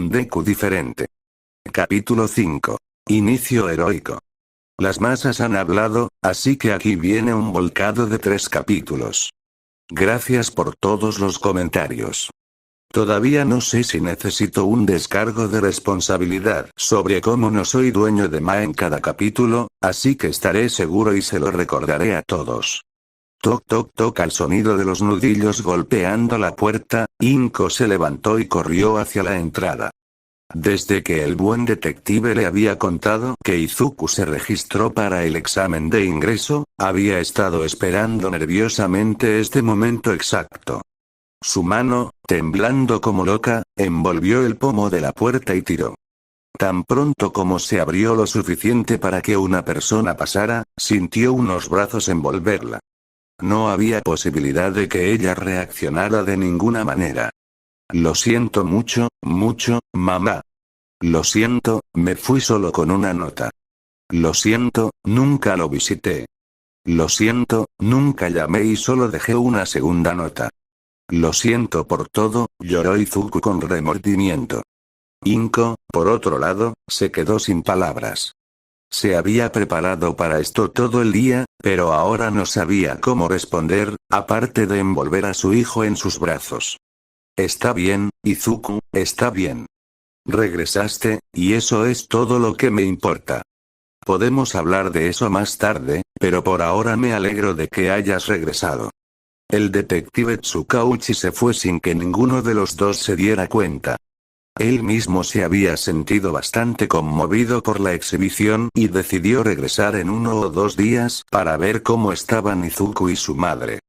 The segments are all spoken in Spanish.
un Deku diferente. Capítulo 5. Inicio heroico. Las masas han hablado, así que aquí viene un volcado de 3 capítulos. Gracias por todos los comentarios. Todavía no sé si necesito un descargo de responsabilidad sobre cómo no soy dueño de Ma en cada capítulo, así que estaré seguro y se lo recordaré a todos. Toc toc toc al sonido de los nudillos golpeando la puerta, Inko se levantó y corrió hacia la entrada. Desde que el buen detective le había contado que Izuku se registró para el examen de ingreso, había estado esperando nerviosamente este momento exacto. Su mano, temblando como loca, envolvió el pomo de la puerta y tiró. Tan pronto como se abrió lo suficiente para que una persona pasara, sintió unos brazos envolverla. No había posibilidad de que ella reaccionara de ninguna manera. Lo siento mucho, mucho, mamá. Lo siento, me fui solo con una nota. Lo siento, nunca lo visité. Lo siento, nunca llamé y solo dejé una segunda nota. Lo siento por todo, lloró Izuku con remordimiento. Inko, por otro lado, se quedó sin palabras. Se había preparado para esto todo el día, pero ahora no sabía cómo responder, aparte de envolver a su hijo en sus brazos. Está bien, Izuku, está bien. Regresaste, y eso es todo lo que me importa. Podemos hablar de eso más tarde, pero por ahora me alegro de que hayas regresado. El detective Tsukauchi se fue sin que ninguno de los dos se diera cuenta. Él mismo se había sentido bastante conmovido por la exhibición y decidió regresar en 1 o 2 días para ver cómo estaban Izuku y su madre.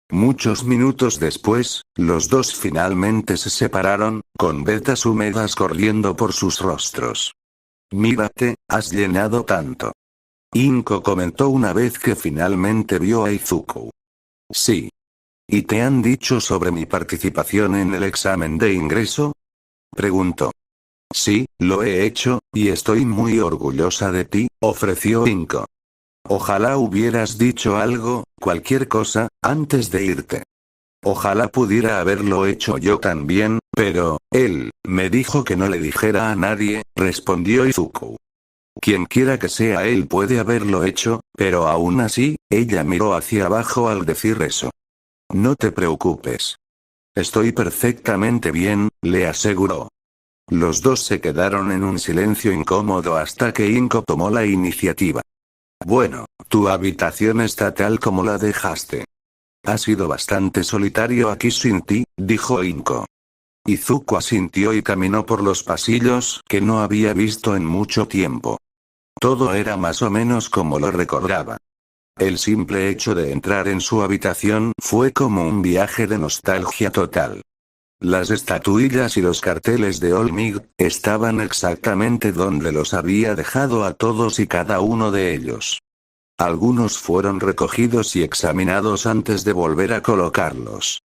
Muchos minutos después, los dos finalmente se separaron, con vetas húmedas corriendo por sus rostros. Mírate, has llenado tanto. Inko comentó una vez que finalmente vio a Izuku. Sí. ¿Y te han dicho sobre mi participación en el examen de ingreso? Preguntó. Sí, lo he hecho, y estoy muy orgullosa de ti, ofreció Inko. Ojalá hubieras dicho algo, cualquier cosa, antes de irte. Ojalá pudiera haberlo hecho yo también, pero, él, me dijo que no le dijera a nadie, respondió Izuku. Quienquiera que sea él puede haberlo hecho, pero aún así, ella miró hacia abajo al decir eso. No te preocupes. Estoy perfectamente bien, le aseguró. Los dos se quedaron en un silencio incómodo hasta que Inko tomó la iniciativa. Bueno, tu habitación está tal como la dejaste. Ha sido bastante solitario aquí sin ti, dijo Inko. Izuku asintió y caminó por los pasillos que no había visto en mucho tiempo. Todo era más o menos como lo recordaba. El simple hecho de entrar en su habitación fue como un viaje de nostalgia total. Las estatuillas y los carteles de Olmig estaban exactamente donde los había dejado a todos y cada uno de ellos. Algunos fueron recogidos y examinados antes de volver a colocarlos.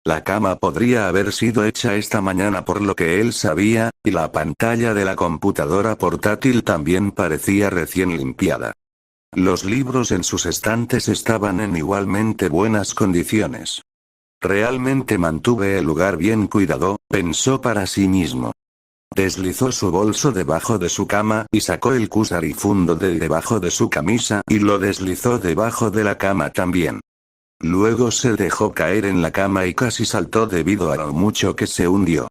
La cama podría haber sido hecha esta mañana por lo que él sabía, y la pantalla de la computadora portátil también parecía recién limpiada. Los libros en sus estantes estaban en igualmente buenas condiciones. Realmente mantuve el lugar bien cuidado, pensó para sí mismo. Deslizó su bolso debajo de su cama y sacó el kusarifundo de debajo de su camisa y lo deslizó debajo de la cama también. Luego se dejó caer en la cama y casi saltó debido a lo mucho que se hundió.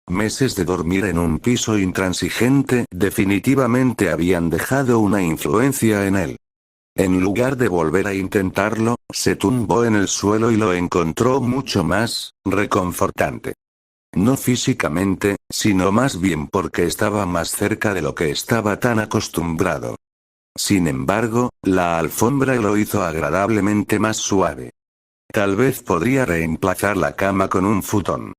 Meses de dormir en un piso intransigente definitivamente habían dejado una influencia en él. En lugar de volver a intentarlo, se tumbó en el suelo y lo encontró mucho más reconfortante. No físicamente, sino más bien porque estaba más cerca de lo que estaba tan acostumbrado. Sin embargo, la alfombra lo hizo agradablemente más suave. Tal vez podría reemplazar la cama con un futón.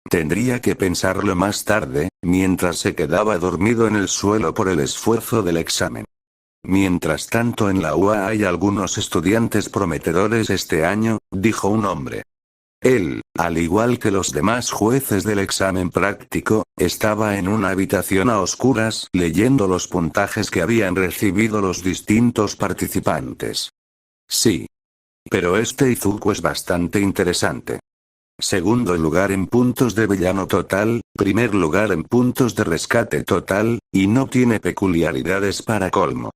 Tendría que pensarlo más tarde, mientras se quedaba dormido en el suelo por el esfuerzo del examen. Mientras tanto en la UA hay algunos estudiantes prometedores este año, dijo un hombre. Él, al igual que los demás jueces del examen práctico, estaba en una habitación a oscuras leyendo los puntajes que habían recibido los distintos participantes. Sí. Pero este Izuku es bastante interesante. Segundo lugar en puntos de villano total, primer lugar en puntos de rescate total, y no tiene peculiaridades para colmo.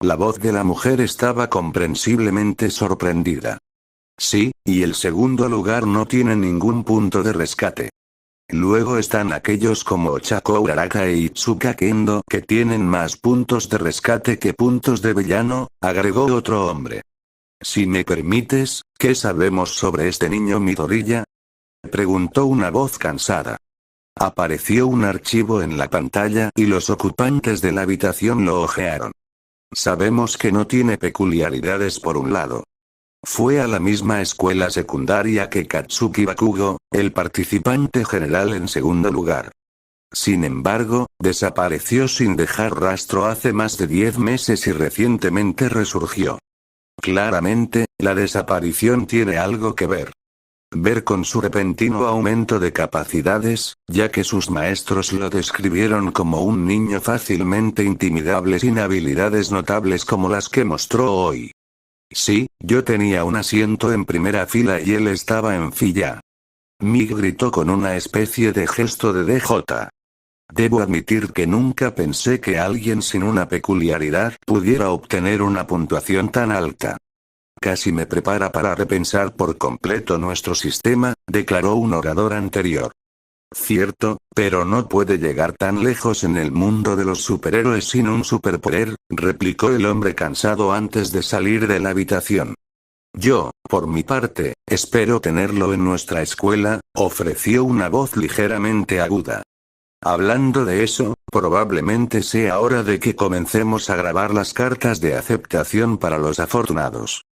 La voz de la mujer estaba comprensiblemente sorprendida. Sí, y el segundo lugar no tiene ningún punto de rescate. Luego están aquellos como Ochako Uraraka e Itsuka Kendo que tienen más puntos de rescate que puntos de villano, agregó otro hombre. Si me permites, ¿qué sabemos sobre este niño Midoriya? Preguntó una voz cansada. Apareció un archivo en la pantalla y los ocupantes de la habitación lo hojearon. Sabemos que no tiene peculiaridades por un lado. Fue a la misma escuela secundaria que Katsuki Bakugo, el participante general en segundo lugar. Sin embargo, desapareció sin dejar rastro hace más de 10 meses y recientemente resurgió. Claramente, la desaparición tiene algo que ver con su repentino aumento de capacidades, ya que sus maestros lo describieron como un niño fácilmente intimidable sin habilidades notables como las que mostró hoy. Sí, yo tenía un asiento en primera fila y él estaba en fila. Mig gritó con una especie de gesto de DJ. Debo admitir que nunca pensé que alguien sin una peculiaridad pudiera obtener una puntuación tan alta. Casi me prepara para repensar por completo nuestro sistema, declaró un orador anterior. Cierto, pero no puede llegar tan lejos en el mundo de los superhéroes sin un superpoder, replicó el hombre cansado antes de salir de la habitación. Yo, por mi parte, espero tenerlo en nuestra escuela, ofreció una voz ligeramente aguda. Hablando de eso, probablemente sea hora de que comencemos a grabar las cartas de aceptación para los afortunados.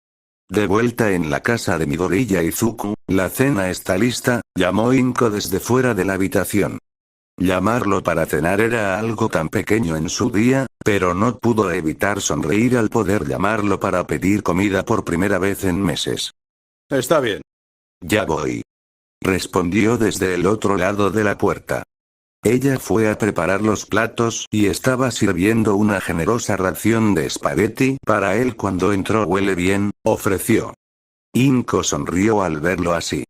De vuelta en la casa de Midoriya Izuku, la cena está lista, llamó Inko desde fuera de la habitación. Llamarlo para cenar era algo tan pequeño en su día, pero no pudo evitar sonreír al poder llamarlo para pedir comida por primera vez en meses. Está bien. Ya voy. Respondió desde el otro lado de la puerta. Ella fue a preparar los platos y estaba sirviendo una generosa ración de espagueti para él cuando entró. Huele bien, ofreció. Inko sonrió al verlo así.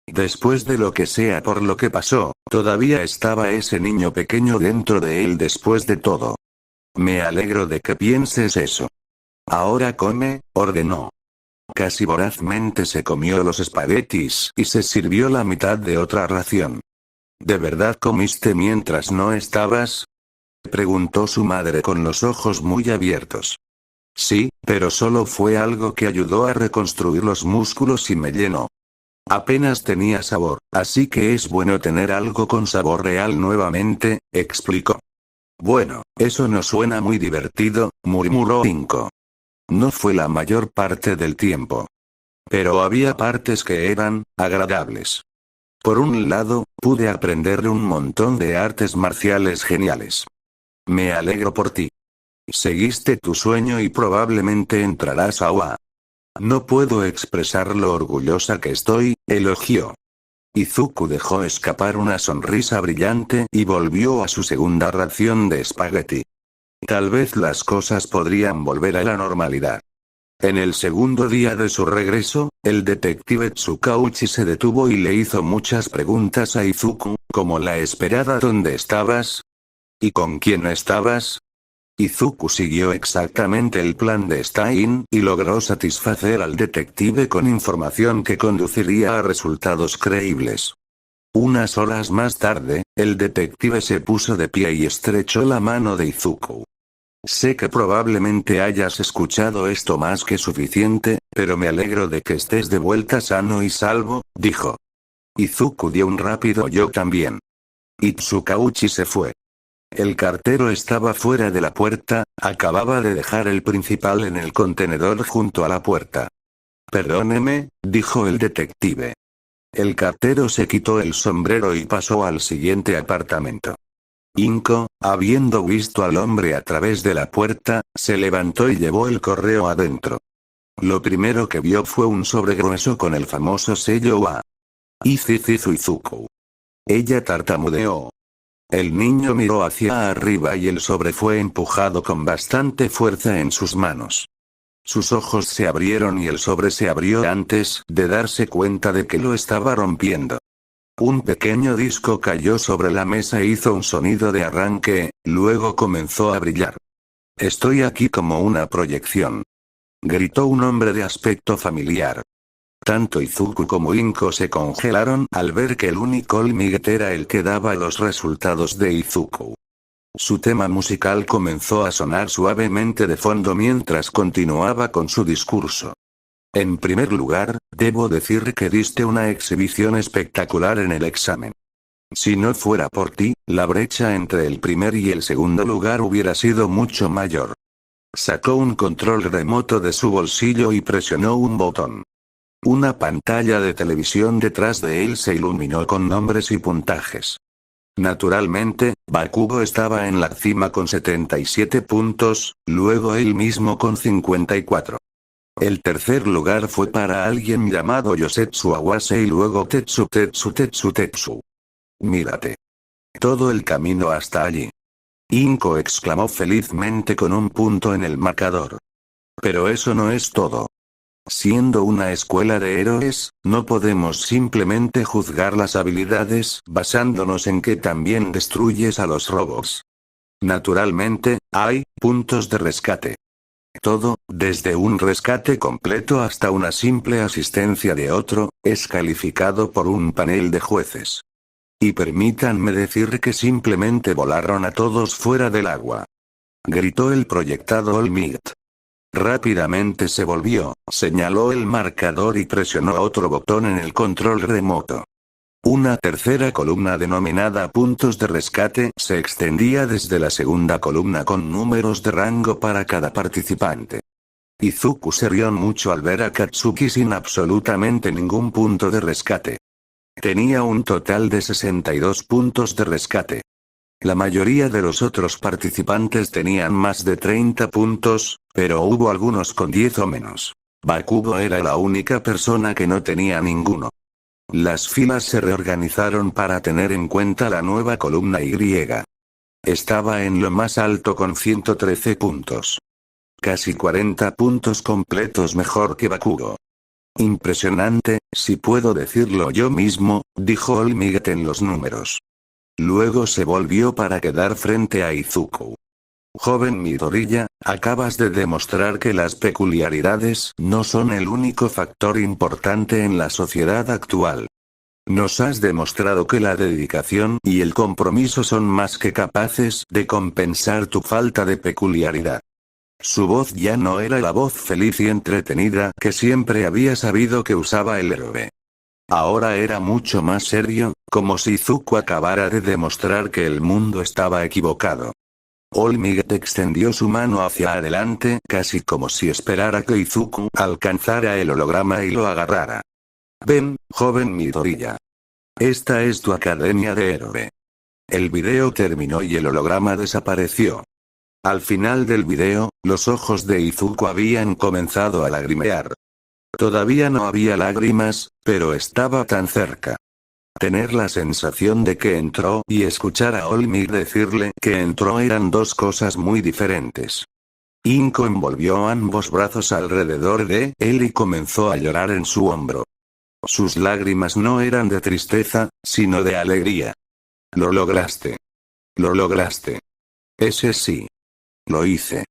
Después de lo que sea por lo que pasó, todavía estaba ese niño pequeño dentro de él después de todo. Me alegro de que pienses eso. Ahora come, ordenó. Casi vorazmente se comió los espaguetis y se sirvió la mitad de otra ración. ¿De verdad comiste mientras no estabas? Preguntó su madre con los ojos muy abiertos. Sí, pero solo fue algo que ayudó a reconstruir los músculos y me llenó. Apenas tenía sabor, así que es bueno tener algo con sabor real nuevamente, explicó. Bueno, eso no suena muy divertido, murmuró Inko. No fue la mayor parte del tiempo. Pero había partes que eran agradables. Por un lado, pude aprender un montón de artes marciales geniales. Me alegro por ti. Seguiste tu sueño y probablemente entrarás a OA. No puedo expresar lo orgullosa que estoy, elogió. Izuku dejó escapar una sonrisa brillante y volvió a su segunda ración de espagueti. Tal vez las cosas podrían volver a la normalidad. En el segundo día de su regreso, el detective Tsukauchi se detuvo y le hizo muchas preguntas a Izuku, como la esperada ¿dónde estabas? ¿Y con quién estabas? Izuku siguió exactamente el plan de Stein y logró satisfacer al detective con información que conduciría a resultados creíbles. Unas horas más tarde, el detective se puso de pie y estrechó la mano de Izuku. Sé que probablemente hayas escuchado esto más que suficiente, pero me alegro de que estés de vuelta sano y salvo, dijo. Izuku dio un rápido yo también. Y Tsukauchi se fue. El cartero estaba fuera de la puerta, acababa de dejar el principal en el contenedor junto a la puerta. Perdóneme, dijo el detective. El cartero se quitó el sombrero y pasó al siguiente apartamento. Inko, habiendo visto al hombre a través de la puerta, se levantó y llevó el correo adentro. Lo primero que vio fue un sobre grueso con el famoso sello OA. Izuku. Ella tartamudeó. El niño miró hacia arriba y el sobre fue empujado con bastante fuerza en sus manos. Sus ojos se abrieron y el sobre se abrió antes de darse cuenta de que lo estaba rompiendo. Un pequeño disco cayó sobre la mesa e hizo un sonido de arranque, luego comenzó a brillar. «Estoy aquí como una proyección», gritó un hombre de aspecto familiar. Tanto Izuku como Inko se congelaron al ver que el único All-Might era el que daba los resultados de Izuku. Su tema musical comenzó a sonar suavemente de fondo mientras continuaba con su discurso. En primer lugar, debo decir que diste una exhibición espectacular en el examen. Si no fuera por ti, la brecha entre el primer y el segundo lugar hubiera sido mucho mayor. Sacó un control remoto de su bolsillo y presionó un botón. Una pantalla de televisión detrás de él se iluminó con nombres y puntajes. Naturalmente, Bakugo estaba en la cima con 77 puntos, luego él mismo con 54. El tercer lugar fue para alguien llamado Yosetsu Awase y luego Tetsu. Mírate. Todo el camino hasta allí. Inko exclamó felizmente con un punto en el marcador. Pero eso no es todo. Siendo una escuela de héroes, no podemos simplemente juzgar las habilidades basándonos en que también destruyes a los robots. Naturalmente, hay puntos de rescate. Todo, desde un rescate completo hasta una simple asistencia de otro, es calificado por un panel de jueces. Y permítanme decir que simplemente volaron a todos fuera del agua. Gritó el proyectado All-Might. Rápidamente se volvió, señaló el marcador y presionó otro botón en el control remoto. Una tercera columna denominada puntos de rescate se extendía desde la segunda columna con números de rango para cada participante. Izuku se rió mucho al ver a Katsuki sin absolutamente ningún punto de rescate. Tenía un total de 62 puntos de rescate. La mayoría de los otros participantes tenían más de 30 puntos, pero hubo algunos con 10 o menos. Bakugo era la única persona que no tenía ninguno. Las filas se reorganizaron para tener en cuenta la nueva columna Y. Estaba en lo más alto con 113 puntos. Casi 40 puntos completos mejor que Bakugo. Impresionante, si puedo decirlo yo mismo, dijo All-Might en los números. Luego se volvió para quedar frente a Izuku. Joven Midoriya, acabas de demostrar que las peculiaridades no son el único factor importante en la sociedad actual. Nos has demostrado que la dedicación y el compromiso son más que capaces de compensar tu falta de peculiaridad. Su voz ya no era la voz feliz y entretenida que siempre había sabido que usaba el héroe. Ahora era mucho más serio, como si Izuku acabara de demostrar que el mundo estaba equivocado. All-Might extendió su mano hacia adelante casi como si esperara que Izuku alcanzara el holograma y lo agarrara. Ven, joven Midoriya. Esta es tu academia de héroe. El video terminó y el holograma desapareció. Al final del video, los ojos de Izuku habían comenzado a lagrimear. Todavía no había lágrimas, pero estaba tan cerca. Tener la sensación de que entró y escuchar a All-Might decirle que entró eran dos cosas muy diferentes. Inko envolvió ambos brazos alrededor de él y comenzó a llorar en su hombro. Sus lágrimas no eran de tristeza, sino de alegría. Lo lograste. Lo lograste. Ese sí. Lo hice.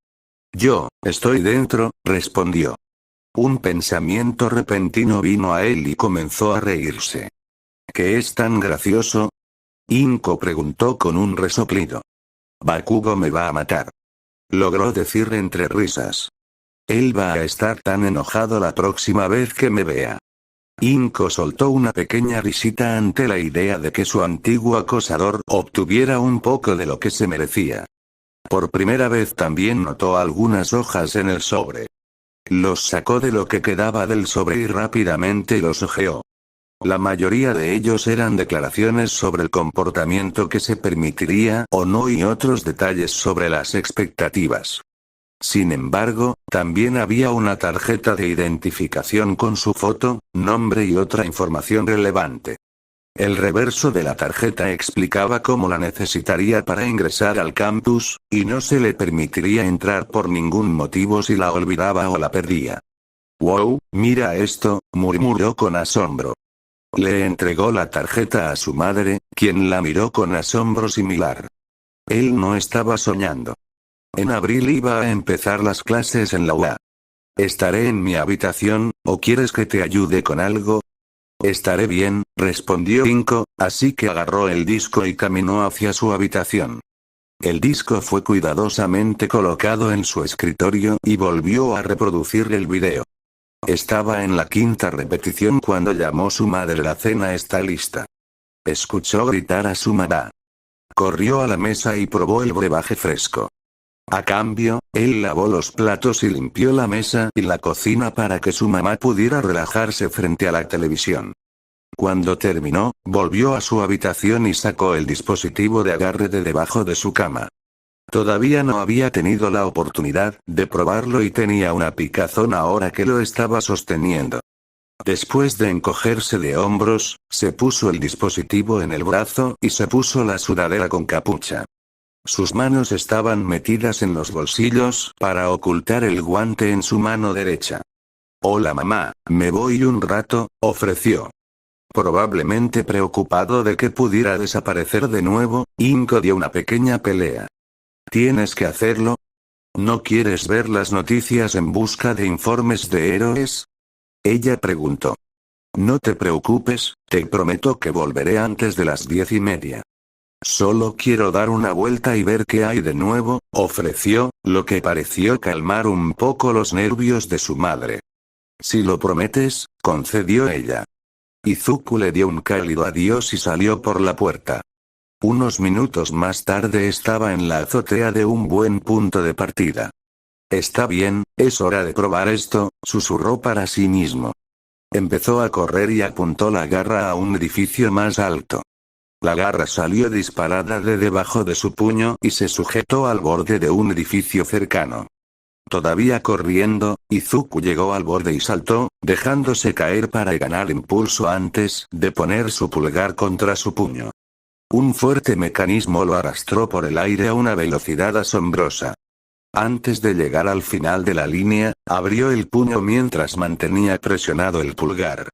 Yo, estoy dentro, respondió. Un pensamiento repentino vino a él y comenzó a reírse. ¿Qué es tan gracioso? Inko preguntó con un resoplido. Bakugo me va a matar. Logró decir entre risas. Él va a estar tan enojado la próxima vez que me vea. Inko soltó una pequeña risita ante la idea de que su antiguo acosador obtuviera un poco de lo que se merecía. Por primera vez también notó algunas hojas en el sobre. Los sacó de lo que quedaba del sobre y rápidamente los hojeó. La mayoría de ellos eran declaraciones sobre el comportamiento que se permitiría o no y otros detalles sobre las expectativas. Sin embargo, también había una tarjeta de identificación con su foto, nombre y otra información relevante. El reverso de la tarjeta explicaba cómo la necesitaría para ingresar al campus, y no se le permitiría entrar por ningún motivo si la olvidaba o la perdía. «Wow, mira esto», murmuró con asombro. Le entregó la tarjeta a su madre, quien la miró con asombro similar. Él no estaba soñando. En abril iba a empezar las clases en la UA. «Estaré en mi habitación, ¿o quieres que te ayude con algo?» «Estaré bien», respondió Inko, así que agarró el disco y caminó hacia su habitación. El disco fue cuidadosamente colocado en su escritorio y volvió a reproducir el video. Estaba en la quinta repetición cuando llamó su madre. «La cena está lista». Escuchó gritar a su mamá. Corrió a la mesa y probó el brebaje fresco. A cambio, él lavó los platos y limpió la mesa y la cocina para que su mamá pudiera relajarse frente a la televisión. Cuando terminó, volvió a su habitación y sacó el dispositivo de agarre de debajo de su cama. Todavía no había tenido la oportunidad de probarlo y tenía una picazón ahora que lo estaba sosteniendo. Después de encogerse de hombros, se puso el dispositivo en el brazo y se puso la sudadera con capucha. Sus manos estaban metidas en los bolsillos para ocultar el guante en su mano derecha. «Hola mamá, me voy un rato», ofreció. Probablemente preocupado de que pudiera desaparecer de nuevo, Inko dio una pequeña pelea. «¿Tienes que hacerlo? ¿No quieres ver las noticias en busca de informes de héroes?», ella preguntó. «No te preocupes, te prometo que volveré antes de las 10:30. Solo quiero dar una vuelta y ver qué hay de nuevo», ofreció, lo que pareció calmar un poco los nervios de su madre. «Si lo prometes», concedió ella. Izuku le dio un cálido adiós y salió por la puerta. Unos minutos más tarde estaba en la azotea de un buen punto de partida. «Está bien, es hora de probar esto», susurró para sí mismo. Empezó a correr y apuntó la garra a un edificio más alto. La garra salió disparada de debajo de su puño y se sujetó al borde de un edificio cercano. Todavía corriendo, Izuku llegó al borde y saltó, dejándose caer para ganar impulso antes de poner su pulgar contra su puño. Un fuerte mecanismo lo arrastró por el aire a una velocidad asombrosa. Antes de llegar al final de la línea, abrió el puño mientras mantenía presionado el pulgar.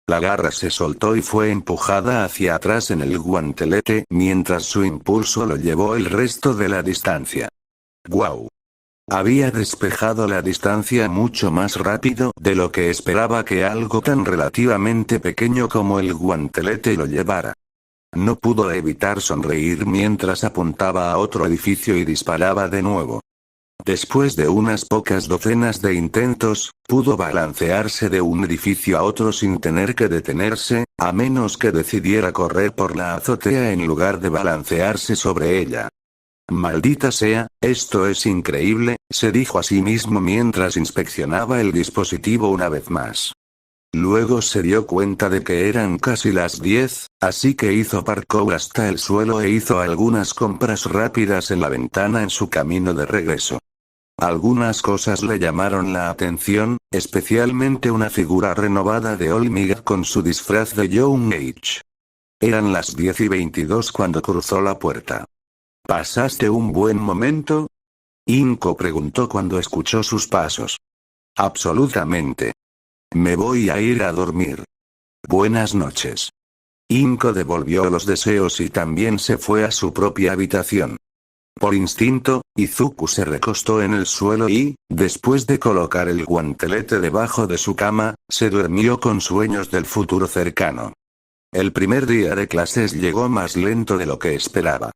La garra se soltó y fue empujada hacia atrás en el guantelete mientras su impulso lo llevó el resto de la distancia. ¡Guau! Había despejado la distancia mucho más rápido de lo que esperaba que algo tan relativamente pequeño como el guantelete lo llevara. No pudo evitar sonreír mientras apuntaba a otro edificio y disparaba de nuevo. Después de unas pocas docenas de intentos, pudo balancearse de un edificio a otro sin tener que detenerse, a menos que decidiera correr por la azotea en lugar de balancearse sobre ella. «Maldita sea, esto es increíble», se dijo a sí mismo mientras inspeccionaba el dispositivo una vez más. Luego se dio cuenta de que eran casi las 10, así que hizo parkour hasta el suelo e hizo algunas compras rápidas en la ventana en su camino de regreso. Algunas cosas le llamaron la atención, especialmente una figura renovada de Olmig con su disfraz de Young Age. Eran las 10:22 cuando cruzó la puerta. «¿Pasaste un buen momento?», Inko preguntó cuando escuchó sus pasos. «Absolutamente. Me voy a ir a dormir. Buenas noches». Inko devolvió los deseos y también se fue a su propia habitación. Por instinto, Izuku se recostó en el suelo y, después de colocar el guantelete debajo de su cama, se durmió con sueños del futuro cercano. El primer día de clases llegó más lento de lo que esperaba.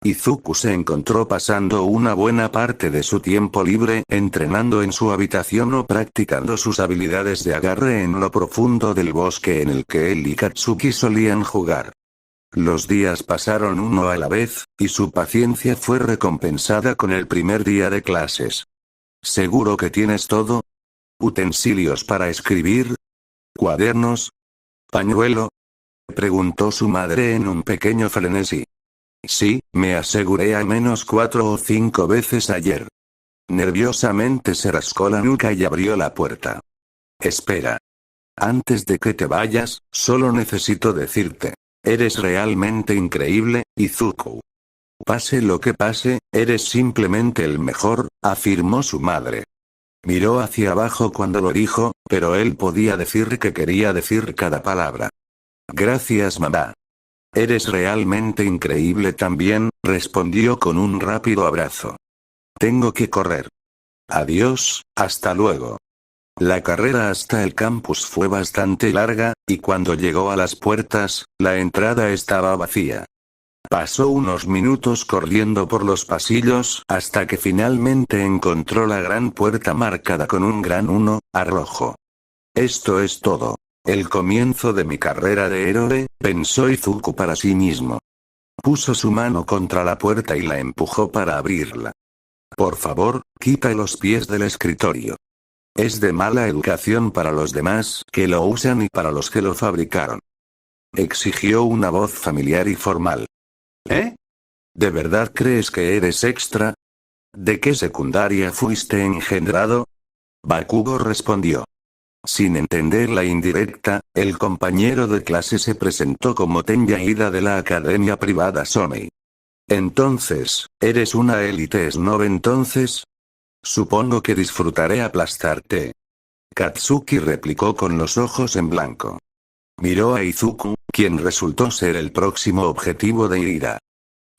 Izuku se encontró pasando una buena parte de su tiempo libre entrenando en su habitación o practicando sus habilidades de agarre en lo profundo del bosque en el que él y Katsuki solían jugar. Los días pasaron uno a la vez, y su paciencia fue recompensada con el primer día de clases. ¿Seguro que tienes todo? ¿Utensilios para escribir? ¿Cuadernos? ¿Pañuelo?, preguntó su madre en un pequeño frenesí. «Sí, me aseguré al menos 4 o 5 veces ayer». Nerviosamente se rascó la nuca y abrió la puerta. «Espera. Antes de que te vayas, solo necesito decirte. Eres realmente increíble, Izuku. Pase lo que pase, eres simplemente el mejor, afirmó su madre. Miró hacia abajo cuando lo dijo, pero él podía decir que quería decir cada palabra. Gracias, mamá. Eres realmente increíble también, respondió con un rápido abrazo. Tengo que correr. Adiós, hasta luego. La carrera hasta el campus fue bastante larga, y cuando llegó a las puertas, la entrada estaba vacía. Pasó unos minutos corriendo por los pasillos hasta que finalmente encontró la gran puerta marcada con un gran 1, a rojo. Esto es todo. El comienzo de mi carrera de héroe, pensó Izuku para sí mismo. Puso su mano contra la puerta y la empujó para abrirla. Por favor, quita los pies del escritorio. Es de mala educación para los demás que lo usan y para los que lo fabricaron. Exigió una voz familiar y formal. ¿Eh? ¿De verdad crees que eres extra? ¿De qué secundaria fuiste engendrado? Bakugo respondió. Sin entender la indirecta, el compañero de clase se presentó como Tenya Ida de la academia privada Somei. Entonces, ¿eres una élite snob entonces? Supongo que disfrutaré aplastarte. Katsuki replicó con los ojos en blanco. Miró a Izuku, quien resultó ser el próximo objetivo de Ida.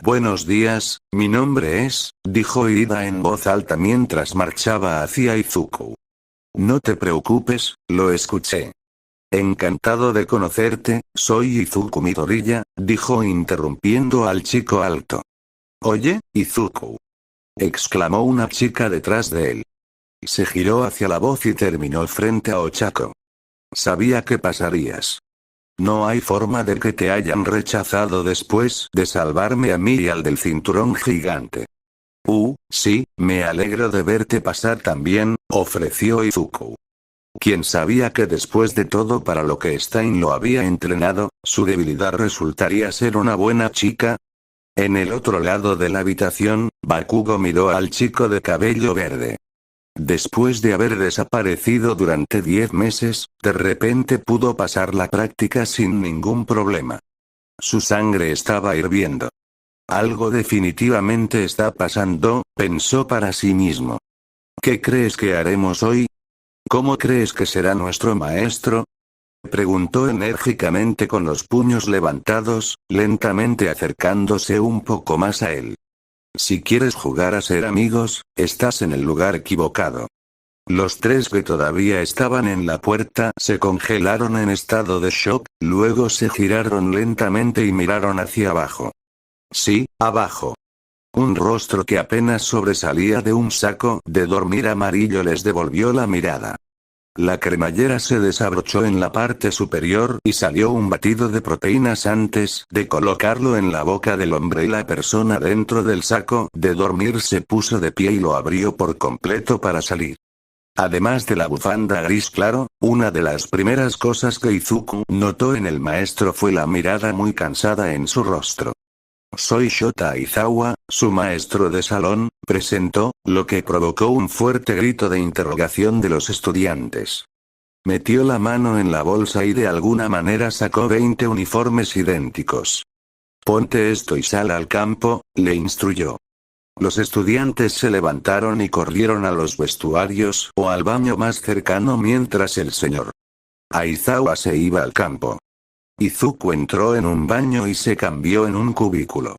Buenos días, mi nombre es, dijo Ida en voz alta mientras marchaba hacia Izuku. No te preocupes, lo escuché. Encantado de conocerte, soy Izuku Midoriya, dijo interrumpiendo al chico alto. Oye, Izuku. Exclamó una chica detrás de él. Se giró hacia la voz y terminó frente a Ochako. Sabía que pasarías. No hay forma de que te hayan rechazado después de salvarme a mí y al del cinturón gigante. Sí, me alegro de verte pasar también, ofreció Izuku. Quien sabía que después de todo para lo que Stein lo había entrenado, su debilidad resultaría ser una buena chica. En el otro lado de la habitación, Bakugo miró al chico de cabello verde. Después de haber desaparecido durante 10 meses, de repente pudo pasar la práctica sin ningún problema. Su sangre estaba hirviendo. Algo definitivamente está pasando, pensó para sí mismo. ¿Qué crees que haremos hoy? ¿Cómo crees que será nuestro maestro? Preguntó enérgicamente con los puños levantados, lentamente acercándose un poco más a él. Si quieres jugar a ser amigos, estás en el lugar equivocado. Los tres que todavía estaban en la puerta se congelaron en estado de shock, luego se giraron lentamente y miraron hacia abajo. Sí, abajo. Un rostro que apenas sobresalía de un saco de dormir amarillo les devolvió la mirada. La cremallera se desabrochó en la parte superior y salió un batido de proteínas antes de colocarlo en la boca del hombre y la persona dentro del saco de dormir se puso de pie y lo abrió por completo para salir. Además de la bufanda gris claro, una de las primeras cosas que Izuku notó en el maestro fue la mirada muy cansada en su rostro. Soy Shota Aizawa, su maestro de salón, presentó, lo que provocó un fuerte grito de interrogación de los estudiantes. Metió la mano en la bolsa y de alguna manera sacó 20 uniformes idénticos. Ponte esto y sal al campo, le instruyó. Los estudiantes se levantaron y corrieron a los vestuarios o al baño más cercano mientras el señor Aizawa se iba al campo. Izuku entró en un baño y se cambió en un cubículo.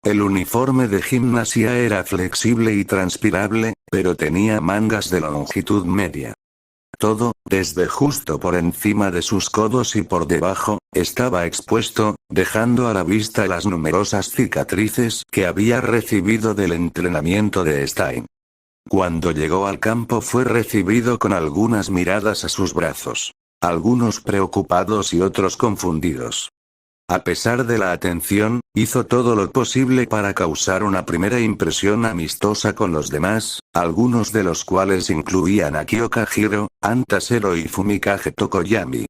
El uniforme de gimnasia era flexible y transpirable, pero tenía mangas de longitud media. Todo, desde justo por encima de sus codos y por debajo, estaba expuesto, dejando a la vista las numerosas cicatrices que había recibido del entrenamiento de Stein. Cuando llegó al campo fue recibido con algunas miradas a sus brazos. Algunos preocupados y otros confundidos. A pesar de la atención, hizo todo lo posible para causar una primera impresión amistosa con los demás, algunos de los cuales incluían a Kyoka Hiro, Antasero y Fumikage Tokoyami.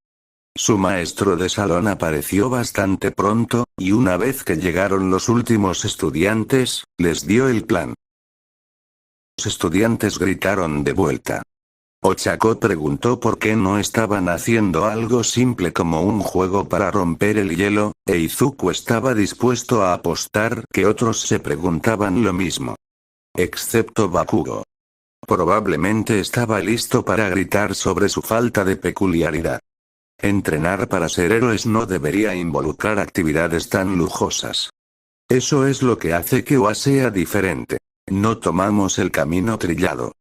Su maestro de salón apareció bastante pronto, y una vez que llegaron los últimos estudiantes, les dio el plan. Los estudiantes gritaron de vuelta. Ochako preguntó por qué no estaban haciendo algo simple como un juego para romper el hielo, e Izuku estaba dispuesto a apostar que otros se preguntaban lo mismo. Excepto Bakugo. Probablemente estaba listo para gritar sobre su falta de peculiaridad. Entrenar para ser héroes no debería involucrar actividades tan lujosas. Eso es lo que hace que OA sea diferente. No tomamos el camino trillado.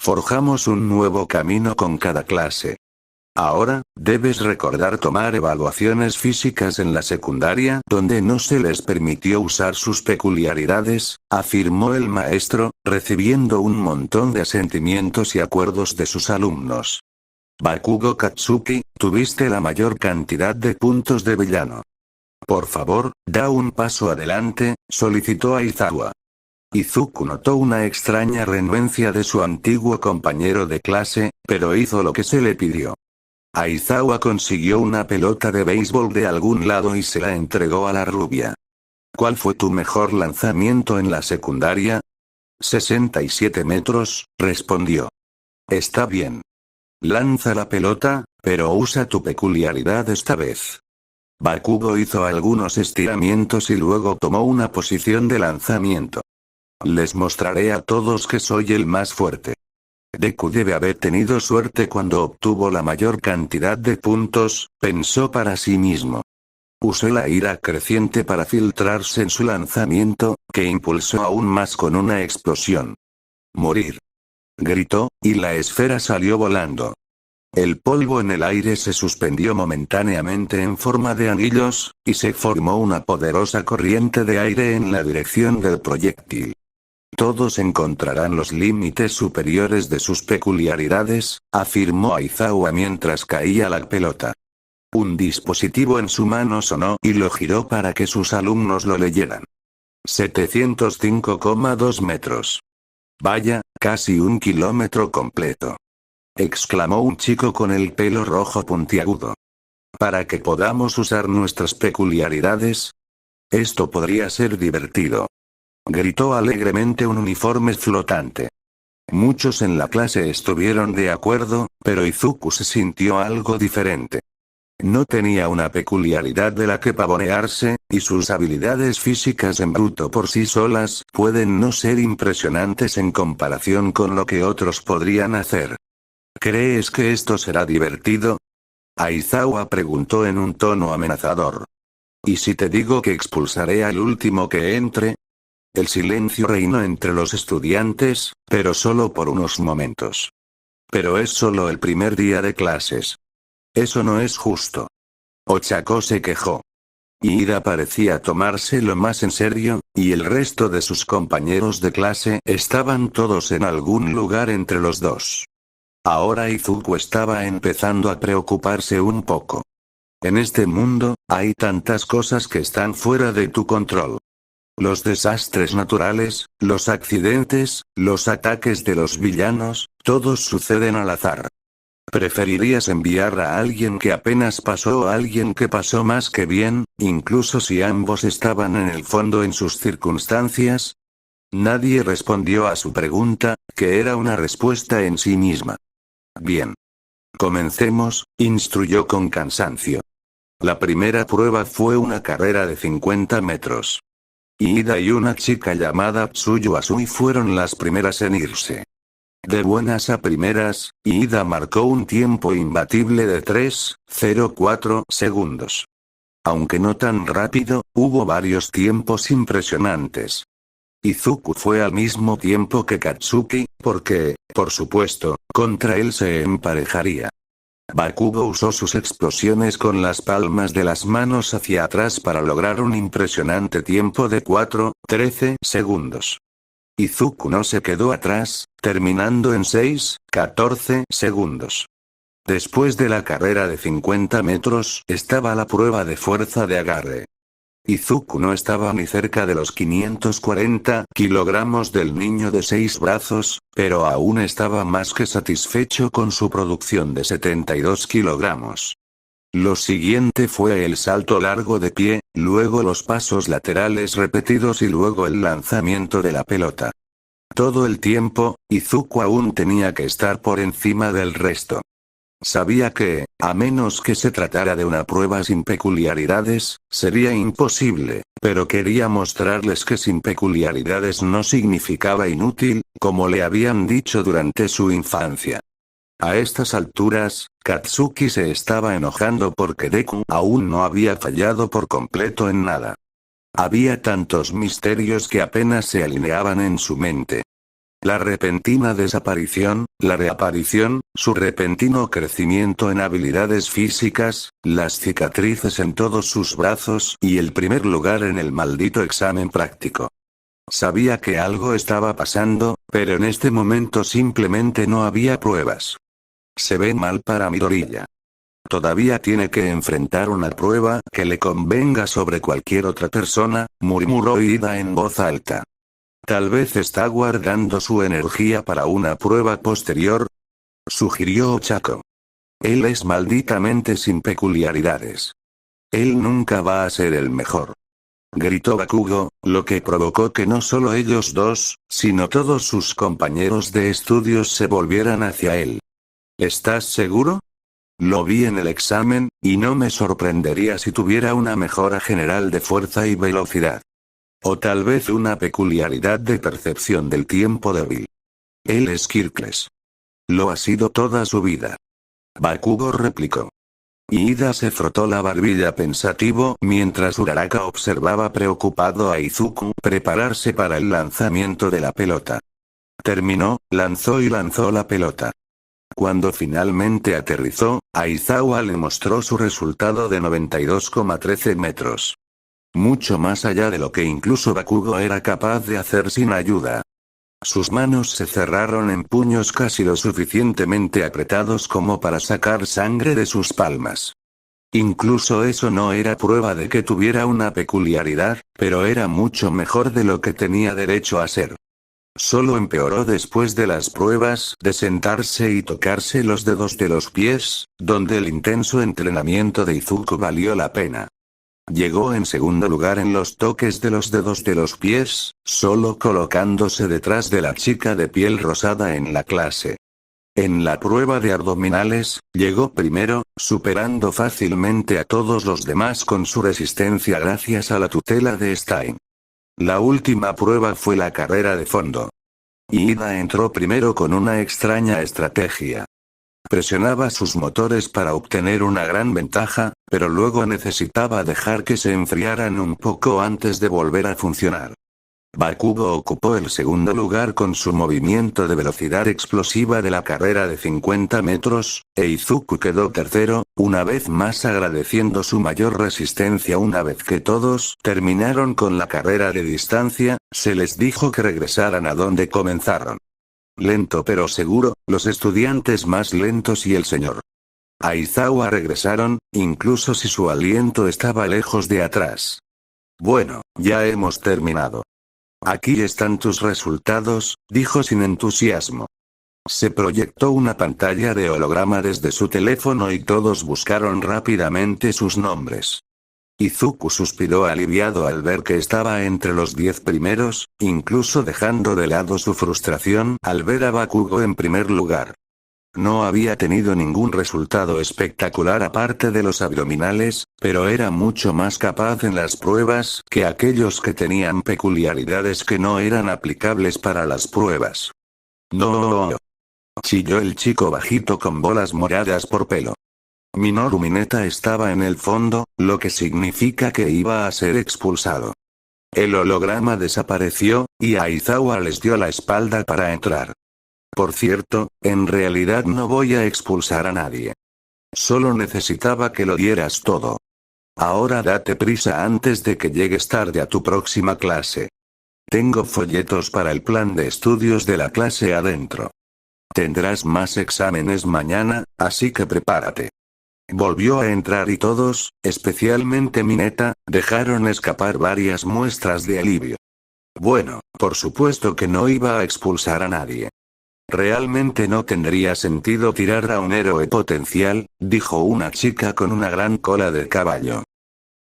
Forjamos un nuevo camino con cada clase. Ahora, debes recordar tomar evaluaciones físicas en la secundaria donde no se les permitió usar sus peculiaridades, afirmó el maestro, recibiendo un montón de asentimientos y acuerdos de sus alumnos. Bakugo Katsuki, tuviste la mayor cantidad de puntos de villano. Por favor, da un paso adelante, solicitó Aizawa. Izuku notó una extraña renuencia de su antiguo compañero de clase, pero hizo lo que se le pidió. Aizawa consiguió una pelota de béisbol de algún lado y se la entregó a la rubia. ¿Cuál fue tu mejor lanzamiento en la secundaria? 67 metros, respondió. Está bien. Lanza la pelota, pero usa tu peculiaridad esta vez. Bakugo hizo algunos estiramientos y luego tomó una posición de lanzamiento. Les mostraré a todos que soy el más fuerte. Deku debe haber tenido suerte cuando obtuvo la mayor cantidad de puntos, pensó para sí mismo. Usó la ira creciente para filtrarse en su lanzamiento, que impulsó aún más con una explosión. Morir. Gritó, y la esfera salió volando. El polvo en el aire se suspendió momentáneamente en forma de anillos, y se formó una poderosa corriente de aire en la dirección del proyectil. Todos encontrarán los límites superiores de sus peculiaridades, afirmó Aizawa mientras caía la pelota. Un dispositivo en su mano sonó y lo giró para que sus alumnos lo leyeran. 705,2 metros. Vaya, casi 1 kilómetro completo. Exclamó un chico con el pelo rojo puntiagudo. Para que podamos usar nuestras peculiaridades. Esto podría ser divertido. Gritó alegremente un uniforme flotante. Muchos en la clase estuvieron de acuerdo, pero Izuku se sintió algo diferente. No tenía una peculiaridad de la que pavonearse, y sus habilidades físicas en bruto por sí solas pueden no ser impresionantes en comparación con lo que otros podrían hacer. ¿Crees que esto será divertido? Aizawa preguntó en un tono amenazador. ¿Y si te digo que expulsaré al último que entre? El silencio reinó entre los estudiantes, pero solo por unos momentos. Pero es solo el primer día de clases. Eso no es justo. Ochako se quejó. Ida parecía tomárselo más en serio, y el resto de sus compañeros de clase estaban todos en algún lugar entre los dos. Ahora Izuku estaba empezando a preocuparse un poco. En este mundo, hay tantas cosas que están fuera de tu control. Los desastres naturales, los accidentes, los ataques de los villanos, todos suceden al azar. ¿Preferirías enviar a alguien que apenas pasó o a alguien que pasó más que bien, incluso si ambos estaban en el fondo en sus circunstancias? Nadie respondió a su pregunta, que era una respuesta en sí misma. Bien. Comencemos, instruyó con cansancio. La primera prueba fue una carrera de 50 metros. Ida y una chica llamada Tsuyu Asui fueron las primeras en irse. De buenas a primeras, Ida marcó un tiempo imbatible de 3,04 segundos. Aunque no tan rápido, hubo varios tiempos impresionantes. Izuku fue al mismo tiempo que Katsuki, porque, por supuesto, contra él se emparejaría. Bakugo usó sus explosiones con las palmas de las manos hacia atrás para lograr un impresionante tiempo de 4,13 segundos. Izuku no se quedó atrás, terminando en 6,14 segundos. Después de la carrera de 50 metros, estaba la prueba de fuerza de agarre. Izuku no estaba ni cerca de los 540 kilogramos del niño de 6 brazos, pero aún estaba más que satisfecho con su producción de 72 kilogramos. Lo siguiente fue el salto largo de pie, luego los pasos laterales repetidos y luego el lanzamiento de la pelota. Todo el tiempo, Izuku aún tenía que estar por encima del resto. Sabía que, a menos que se tratara de una prueba sin peculiaridades, sería imposible, pero quería mostrarles que sin peculiaridades no significaba inútil, como le habían dicho durante su infancia. A estas alturas, Katsuki se estaba enojando porque Deku aún no había fallado por completo en nada. Había tantos misterios que apenas se alineaban en su mente. La repentina desaparición, la reaparición, su repentino crecimiento en habilidades físicas, las cicatrices en todos sus brazos y el primer lugar en el maldito examen práctico. Sabía que algo estaba pasando, pero en este momento simplemente no había pruebas. Se ve mal para Midoriya. Todavía tiene que enfrentar una prueba que le convenga sobre cualquier otra persona, murmuró Ida en voz alta. Tal vez está guardando su energía para una prueba posterior, sugirió Ochako. Él es malditamente sin peculiaridades. Él nunca va a ser el mejor. Gritó Bakugo, lo que provocó que no solo ellos dos, sino todos sus compañeros de estudios se volvieran hacia él. ¿Estás seguro? Lo vi en el examen, y no me sorprendería si tuviera una mejora general de fuerza y velocidad. O tal vez una peculiaridad de percepción del tiempo débil. Él es Kirkles. Lo ha sido toda su vida. Bakugo replicó. Ida se frotó la barbilla pensativo mientras Uraraka observaba preocupado a Izuku prepararse para el lanzamiento de la pelota. Terminó, lanzó y lanzó la pelota. Cuando finalmente aterrizó, Aizawa le mostró su resultado de 92,13 metros. Mucho más allá de lo que incluso Bakugo era capaz de hacer sin ayuda. Sus manos se cerraron en puños casi lo suficientemente apretados como para sacar sangre de sus palmas. Incluso eso no era prueba de que tuviera una peculiaridad, pero era mucho mejor de lo que tenía derecho a ser. Solo empeoró después de las pruebas de sentarse y tocarse los dedos de los pies, donde el intenso entrenamiento de Izuku valió la pena. Llegó en segundo lugar en los toques de los dedos de los pies, solo colocándose detrás de la chica de piel rosada en la clase. En la prueba de abdominales, llegó primero, superando fácilmente a todos los demás con su resistencia gracias a la tutela de Stein. La última prueba fue la carrera de fondo. Ida entró primero con una extraña estrategia. Presionaba sus motores para obtener una gran ventaja, pero luego necesitaba dejar que se enfriaran un poco antes de volver a funcionar. Bakugo ocupó el segundo lugar con su movimiento de velocidad explosiva de la carrera de 50 metros, e Izuku quedó tercero, una vez más agradeciendo su mayor resistencia. Una vez que todos terminaron con la carrera de distancia, se les dijo que regresaran a donde comenzaron. Lento pero seguro, los estudiantes más lentos y el señor Aizawa regresaron, incluso si su aliento estaba lejos de atrás. Bueno, ya hemos terminado. Aquí están tus resultados, dijo sin entusiasmo. Se proyectó una pantalla de holograma desde su teléfono y todos buscaron rápidamente sus nombres. Izuku suspiró aliviado al ver que estaba entre los 10 primeros, incluso dejando de lado su frustración al ver a Bakugo en primer lugar. No había tenido ningún resultado espectacular aparte de los abdominales, pero era mucho más capaz en las pruebas que aquellos que tenían peculiaridades que no eran aplicables para las pruebas. No. Chilló el chico bajito con bolas moradas por pelo. Minoru Mineta estaba en el fondo, lo que significa que iba a ser expulsado. El holograma desapareció, y Aizawa les dio la espalda para entrar. Por cierto, en realidad no voy a expulsar a nadie. Solo necesitaba que lo dieras todo. Ahora date prisa antes de que llegues tarde a tu próxima clase. Tengo folletos para el plan de estudios de la clase adentro. Tendrás más exámenes mañana, así que prepárate. Volvió a entrar y todos, especialmente Mineta, dejaron escapar varias muestras de alivio. Bueno, por supuesto que no iba a expulsar a nadie. Realmente no tendría sentido tirar a un héroe potencial, dijo una chica con una gran cola de caballo.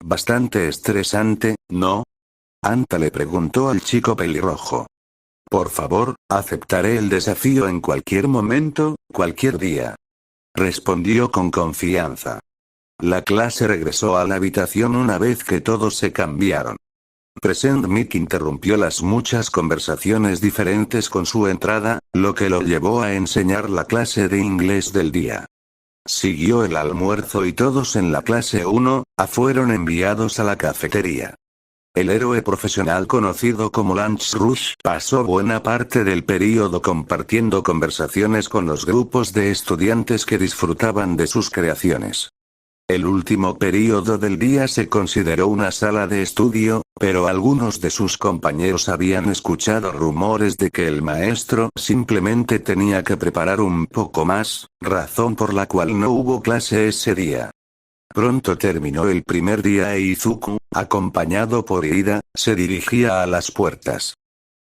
Bastante estresante, ¿no? Anta le preguntó al chico pelirrojo. Por favor, aceptaré el desafío en cualquier momento, cualquier día. Respondió con confianza. La clase regresó a la habitación una vez que todos se cambiaron. Present Mick interrumpió las muchas conversaciones diferentes con su entrada, lo que lo llevó a enseñar la clase de inglés del día. Siguió el almuerzo y todos en la clase 1A fueron enviados a la cafetería. El héroe profesional conocido como Lance Rush pasó buena parte del período compartiendo conversaciones con los grupos de estudiantes que disfrutaban de sus creaciones. El último período del día se consideró una sala de estudio, pero algunos de sus compañeros habían escuchado rumores de que el maestro simplemente tenía que preparar un poco más, razón por la cual no hubo clase ese día. Pronto terminó el primer día e Izuku, acompañado por Ida, se dirigía a las puertas.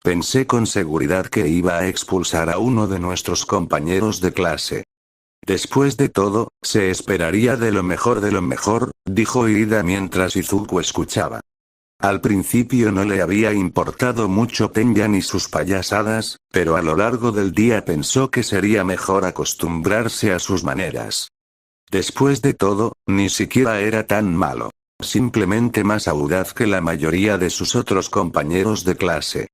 Pensé con seguridad que iba a expulsar a uno de nuestros compañeros de clase. Después de todo, se esperaría de lo mejor, dijo Ida mientras Izuku escuchaba. Al principio no le había importado mucho Tenya ni sus payasadas, pero a lo largo del día pensó que sería mejor acostumbrarse a sus maneras. Después de todo, ni siquiera era tan malo. Simplemente más audaz que la mayoría de sus otros compañeros de clase.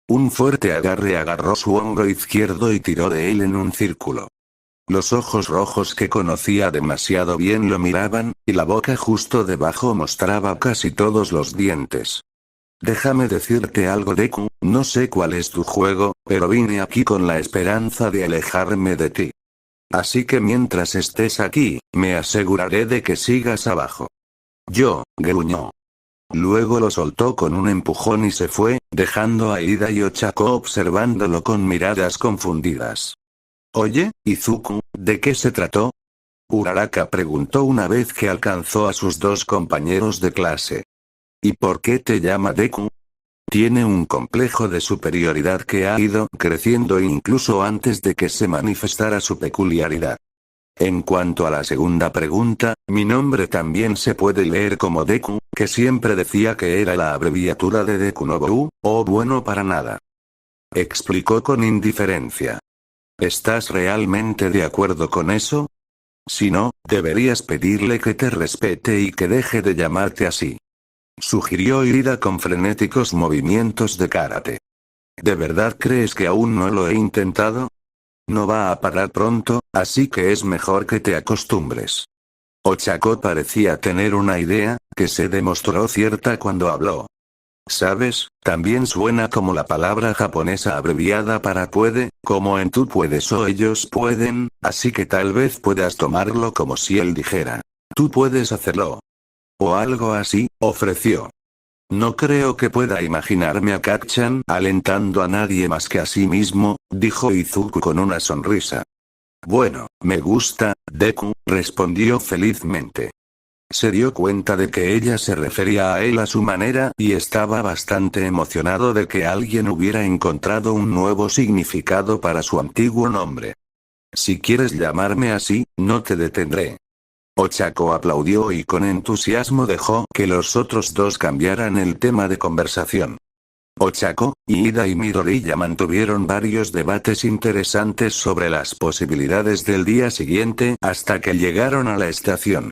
Un fuerte agarre agarró su hombro izquierdo y tiró de él en un círculo. Los ojos rojos que conocía demasiado bien lo miraban, y la boca justo debajo mostraba casi todos los dientes. Déjame decirte algo, Deku, no sé cuál es tu juego, pero vine aquí con la esperanza de alejarme de ti. Así que mientras estés aquí, me aseguraré de que sigas abajo. Gruñó. Luego lo soltó con un empujón y se fue, dejando a Ida y Ochako observándolo con miradas confundidas. Oye, Izuku, ¿de qué se trató? Uraraka preguntó una vez que alcanzó a sus dos compañeros de clase. ¿Y por qué te llama Deku? Tiene un complejo de superioridad que ha ido creciendo incluso antes de que se manifestara su peculiaridad. En cuanto a la segunda pregunta, mi nombre también se puede leer como Deku, que siempre decía que era la abreviatura de Deku no Bu, o bueno para nada. Explicó con indiferencia. ¿Estás realmente de acuerdo con eso? Si no, deberías pedirle que te respete y que deje de llamarte así. Sugirió Ida con frenéticos movimientos de karate. ¿De verdad crees que aún no lo he intentado? No va a parar pronto, así que es mejor que te acostumbres. Ochako parecía tener una idea, que se demostró cierta cuando habló. ¿Sabes? También suena como la palabra japonesa abreviada para puede, como en tú puedes o ellos pueden, así que tal vez puedas tomarlo como si él dijera, tú puedes hacerlo. O algo así, ofreció. No creo que pueda imaginarme a Kacchan alentando a nadie más que a sí mismo, dijo Izuku con una sonrisa. Bueno, me gusta, Deku, respondió felizmente. Se dio cuenta de que ella se refería a él a su manera y estaba bastante emocionado de que alguien hubiera encontrado un nuevo significado para su antiguo nombre. Si quieres llamarme así, no te detendré. Ochako aplaudió y con entusiasmo dejó que los otros dos cambiaran el tema de conversación. Ochako, Ida y Midoriya mantuvieron varios debates interesantes sobre las posibilidades del día siguiente hasta que llegaron a la estación.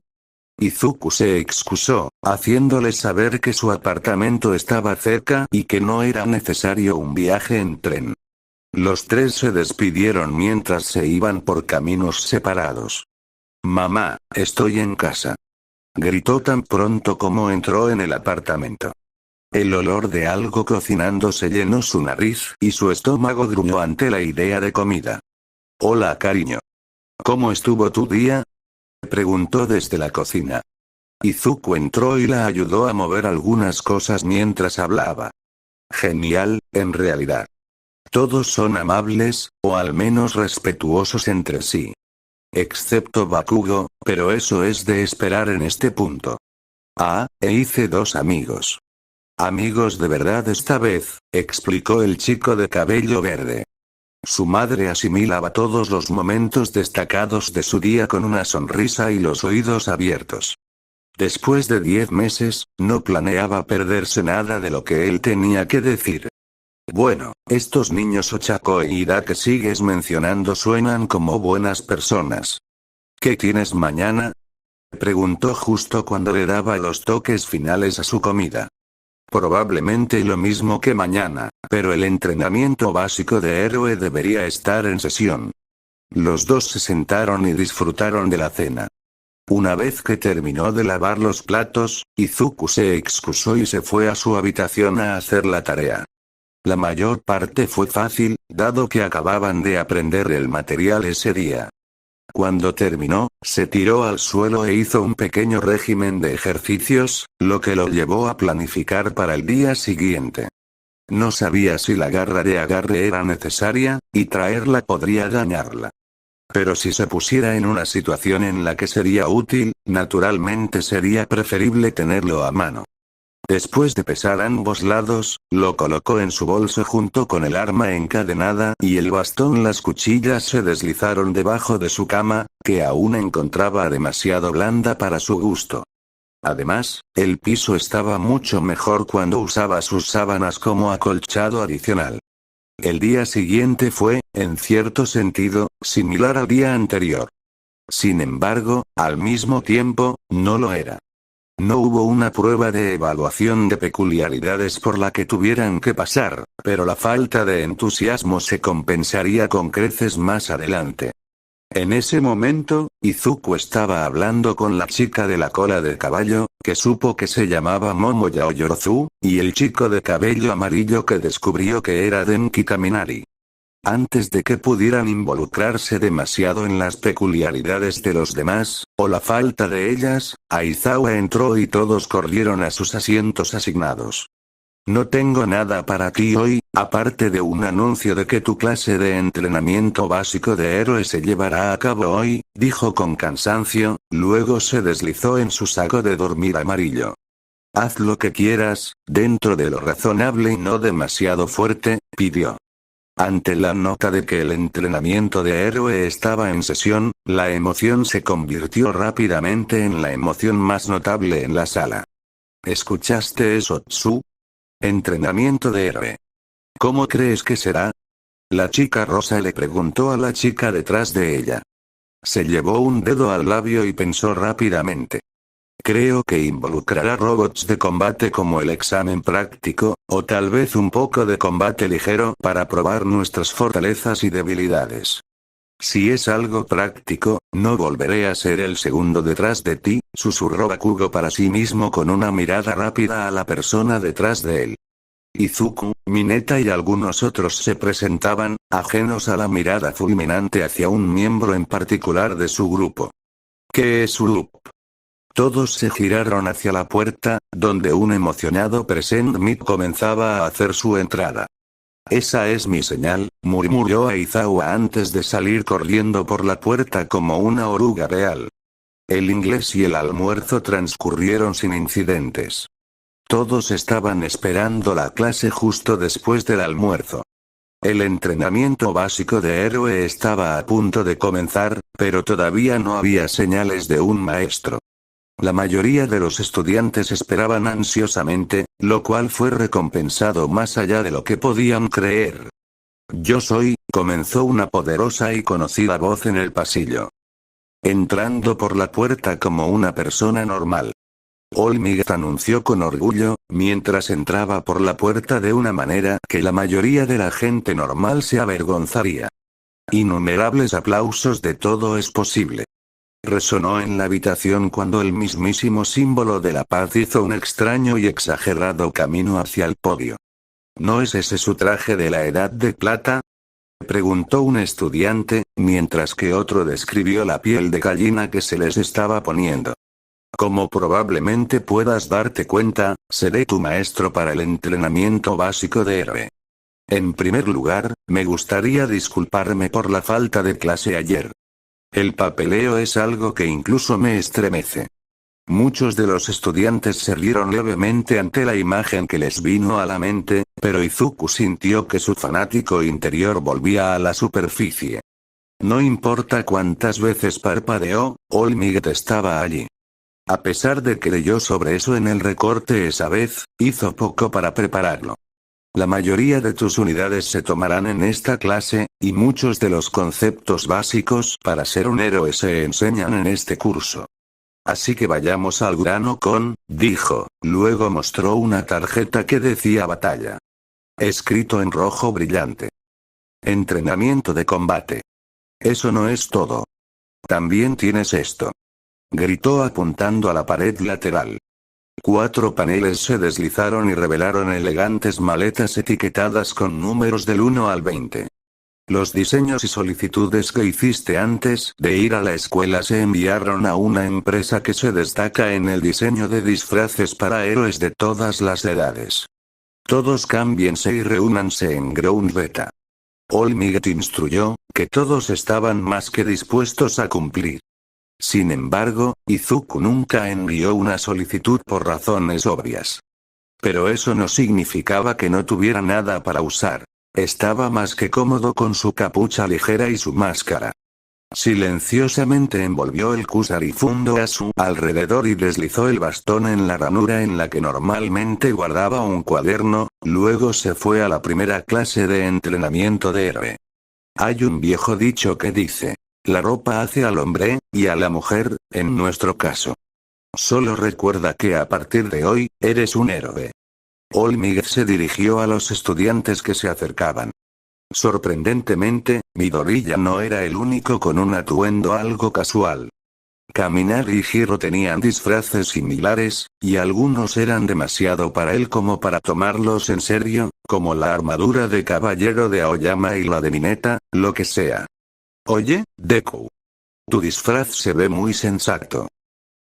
Izuku se excusó, haciéndoles saber que su apartamento estaba cerca y que no era necesario un viaje en tren. Los tres se despidieron mientras se iban por caminos separados. Mamá, estoy en casa. Gritó tan pronto como entró en el apartamento. El olor de algo cocinándose llenó su nariz y su estómago gruñó ante la idea de comida. Hola, cariño. ¿Cómo estuvo tu día? Preguntó desde la cocina. Izuku entró y la ayudó a mover algunas cosas mientras hablaba. Genial, en realidad. Todos son amables, o al menos respetuosos entre sí. Excepto Bakugo, pero eso es de esperar en este punto. Hice 2 amigos. Amigos de verdad esta vez, explicó el chico de cabello verde. Su madre asimilaba todos los momentos destacados de su día con una sonrisa y los oídos abiertos. Después de 10 meses, no planeaba perderse nada de lo que él tenía que decir. Bueno, estos niños Ochako e Ida que sigues mencionando suenan como buenas personas. ¿Qué tienes mañana? Preguntó justo cuando le daba los toques finales a su comida. Probablemente lo mismo que mañana, pero el entrenamiento básico de héroe debería estar en sesión. Los dos se sentaron y disfrutaron de la cena. Una vez que terminó de lavar los platos, Izuku se excusó y se fue a su habitación a hacer la tarea. La mayor parte fue fácil, dado que acababan de aprender el material ese día. Cuando terminó, se tiró al suelo e hizo un pequeño régimen de ejercicios, lo que lo llevó a planificar para el día siguiente. No sabía si la garra de agarre era necesaria, y traerla podría dañarla. Pero si se pusiera en una situación en la que sería útil, naturalmente sería preferible tenerlo a mano. Después de pesar ambos lados, lo colocó en su bolso junto con el arma encadenada y el bastón. Las cuchillas se deslizaron debajo de su cama, que aún encontraba demasiado blanda para su gusto. Además, el piso estaba mucho mejor cuando usaba sus sábanas como acolchado adicional. El día siguiente fue, en cierto sentido, similar al día anterior. Sin embargo, al mismo tiempo, no lo era. No hubo una prueba de evaluación de peculiaridades por la que tuvieran que pasar, pero la falta de entusiasmo se compensaría con creces más adelante. En ese momento, Izuku estaba hablando con la chica de la cola de caballo, que supo que se llamaba Momo Yaoyorozu, y el chico de cabello amarillo que descubrió que era Denki Kaminari. Antes de que pudieran involucrarse demasiado en las peculiaridades de los demás, o la falta de ellas, Aizawa entró y todos corrieron a sus asientos asignados. No tengo nada para ti hoy, aparte de un anuncio de que tu clase de entrenamiento básico de héroe se llevará a cabo hoy, dijo con cansancio, luego se deslizó en su saco de dormir amarillo. Haz lo que quieras, dentro de lo razonable y no demasiado fuerte, pidió. Ante la nota de que el entrenamiento de héroe estaba en sesión, la emoción se convirtió rápidamente en la emoción más notable en la sala. ¿Escuchaste eso, Tsu? Entrenamiento de héroe. ¿Cómo crees que será? La chica rosa le preguntó a la chica detrás de ella. Se llevó un dedo al labio y pensó rápidamente. Creo que involucrará robots de combate como el examen práctico, o tal vez un poco de combate ligero para probar nuestras fortalezas y debilidades. Si es algo práctico, no volveré a ser el segundo detrás de ti, susurró Bakugo para sí mismo con una mirada rápida a la persona detrás de él. Izuku, Mineta y algunos otros se presentaban, ajenos a la mirada fulminante hacia un miembro en particular de su grupo. ¿Qué es Urup? Todos se giraron hacia la puerta, donde un emocionado Present Meat comenzaba a hacer su entrada. Esa es mi señal, murmuró Aizawa antes de salir corriendo por la puerta como una oruga real. El inglés y el almuerzo transcurrieron sin incidentes. Todos estaban esperando la clase justo después del almuerzo. El entrenamiento básico de héroe estaba a punto de comenzar, pero todavía no había señales de un maestro. La mayoría de los estudiantes esperaban ansiosamente, lo cual fue recompensado más allá de lo que podían creer. Yo soy, comenzó una poderosa y conocida voz en el pasillo. Entrando por la puerta como una persona normal. All Might anunció con orgullo, mientras entraba por la puerta de una manera que la mayoría de la gente normal se avergonzaría. Innumerables aplausos de todo es posible. Resonó en la habitación cuando el mismísimo símbolo de la paz hizo un extraño y exagerado camino hacia el podio. ¿No es ese su traje de la Edad de Plata? Preguntó un estudiante, mientras que otro describió la piel de gallina que se les estaba poniendo. Como probablemente puedas darte cuenta, seré tu maestro para el entrenamiento básico de héroe. En primer lugar, me gustaría disculparme por la falta de clase ayer. El papeleo es algo que incluso me estremece. Muchos de los estudiantes se rieron levemente ante la imagen que les vino a la mente, pero Izuku sintió que su fanático interior volvía a la superficie. No importa cuántas veces parpadeó, All Might estaba allí. A pesar de que leyó sobre eso en el recorte esa vez, hizo poco para prepararlo. La mayoría de tus unidades se tomarán en esta clase, y muchos de los conceptos básicos para ser un héroe se enseñan en este curso. Así que vayamos al grano dijo, luego mostró una tarjeta que decía batalla. Escrito en rojo brillante. Entrenamiento de combate. Eso no es todo. También tienes esto. Gritó apuntando a la pared lateral. 4 paneles se deslizaron y revelaron elegantes maletas etiquetadas con números del 1 al 20. Los diseños y solicitudes que hiciste antes de ir a la escuela se enviaron a una empresa que se destaca en el diseño de disfraces para héroes de todas las edades. Todos cámbiense y reúnanse en Ground Beta. All-Might instruyó, que todos estaban más que dispuestos a cumplir. Sin embargo, Izuku nunca envió una solicitud por razones obvias. Pero eso no significaba que no tuviera nada para usar. Estaba más que cómodo con su capucha ligera y su máscara. Silenciosamente envolvió el kusarifundo a su alrededor y deslizó el bastón en la ranura en la que normalmente guardaba un cuaderno, luego se fue a la primera clase de entrenamiento de héroe. Hay un viejo dicho que dice, la ropa hace al hombre, y a la mujer, en nuestro caso. Solo recuerda que a partir de hoy, eres un héroe. All-Might se dirigió a los estudiantes que se acercaban. Sorprendentemente, Midoriya no era el único con un atuendo algo casual. Kaminari y Hiro tenían disfraces similares, y algunos eran demasiado para él como para tomarlos en serio, como la armadura de caballero de Aoyama y la de Mineta, lo que sea. Oye, Deku. Tu disfraz se ve muy sensato.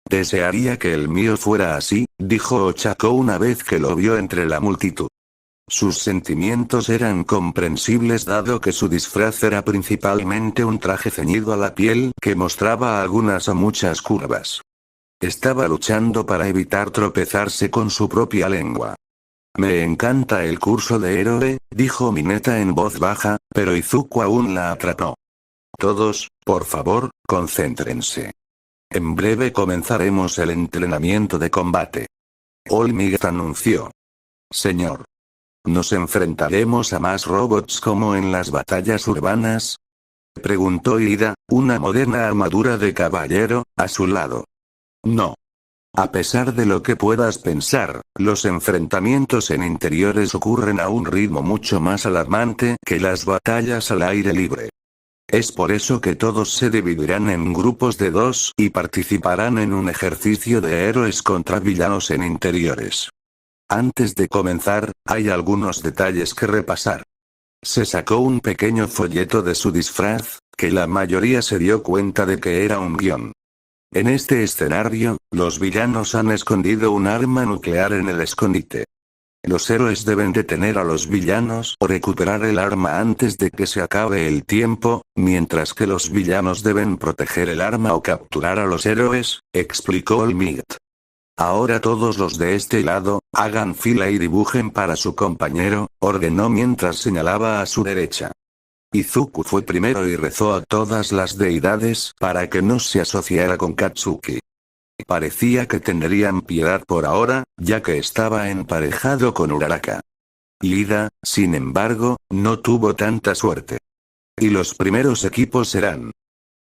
Desearía que el mío fuera así, dijo Ochako una vez que lo vio entre la multitud. Sus sentimientos eran comprensibles dado que su disfraz era principalmente un traje ceñido a la piel que mostraba algunas o muchas curvas. Estaba luchando para evitar tropezarse con su propia lengua. Me encanta el curso de héroe, dijo Mineta en voz baja, pero Izuku aún la atrapó. Todos, por favor, concéntrense. En breve comenzaremos el entrenamiento de combate. All-Might anunció. Señor. ¿Nos enfrentaremos a más robots como en las batallas urbanas? Preguntó Ida, una moderna armadura de caballero, a su lado. No. A pesar de lo que puedas pensar, los enfrentamientos en interiores ocurren a un ritmo mucho más alarmante que las batallas al aire libre. Es por eso que todos se dividirán en grupos de 2 y participarán en un ejercicio de héroes contra villanos en interiores. Antes de comenzar, hay algunos detalles que repasar. Se sacó un pequeño folleto de su disfraz, que la mayoría se dio cuenta de que era un guión. En este escenario, los villanos han escondido un arma nuclear en el escondite. Los héroes deben detener a los villanos o recuperar el arma antes de que se acabe el tiempo, mientras que los villanos deben proteger el arma o capturar a los héroes, explicó All-Might. Ahora todos los de este lado, hagan fila y dibujen para su compañero, ordenó mientras señalaba a su derecha. Izuku fue primero y rezó a todas las deidades para que no se asociara con Katsuki. Parecía que tendrían piedad por ahora, ya que estaba emparejado con Uraraka. Ida, sin embargo, no tuvo tanta suerte. Y los primeros equipos serán.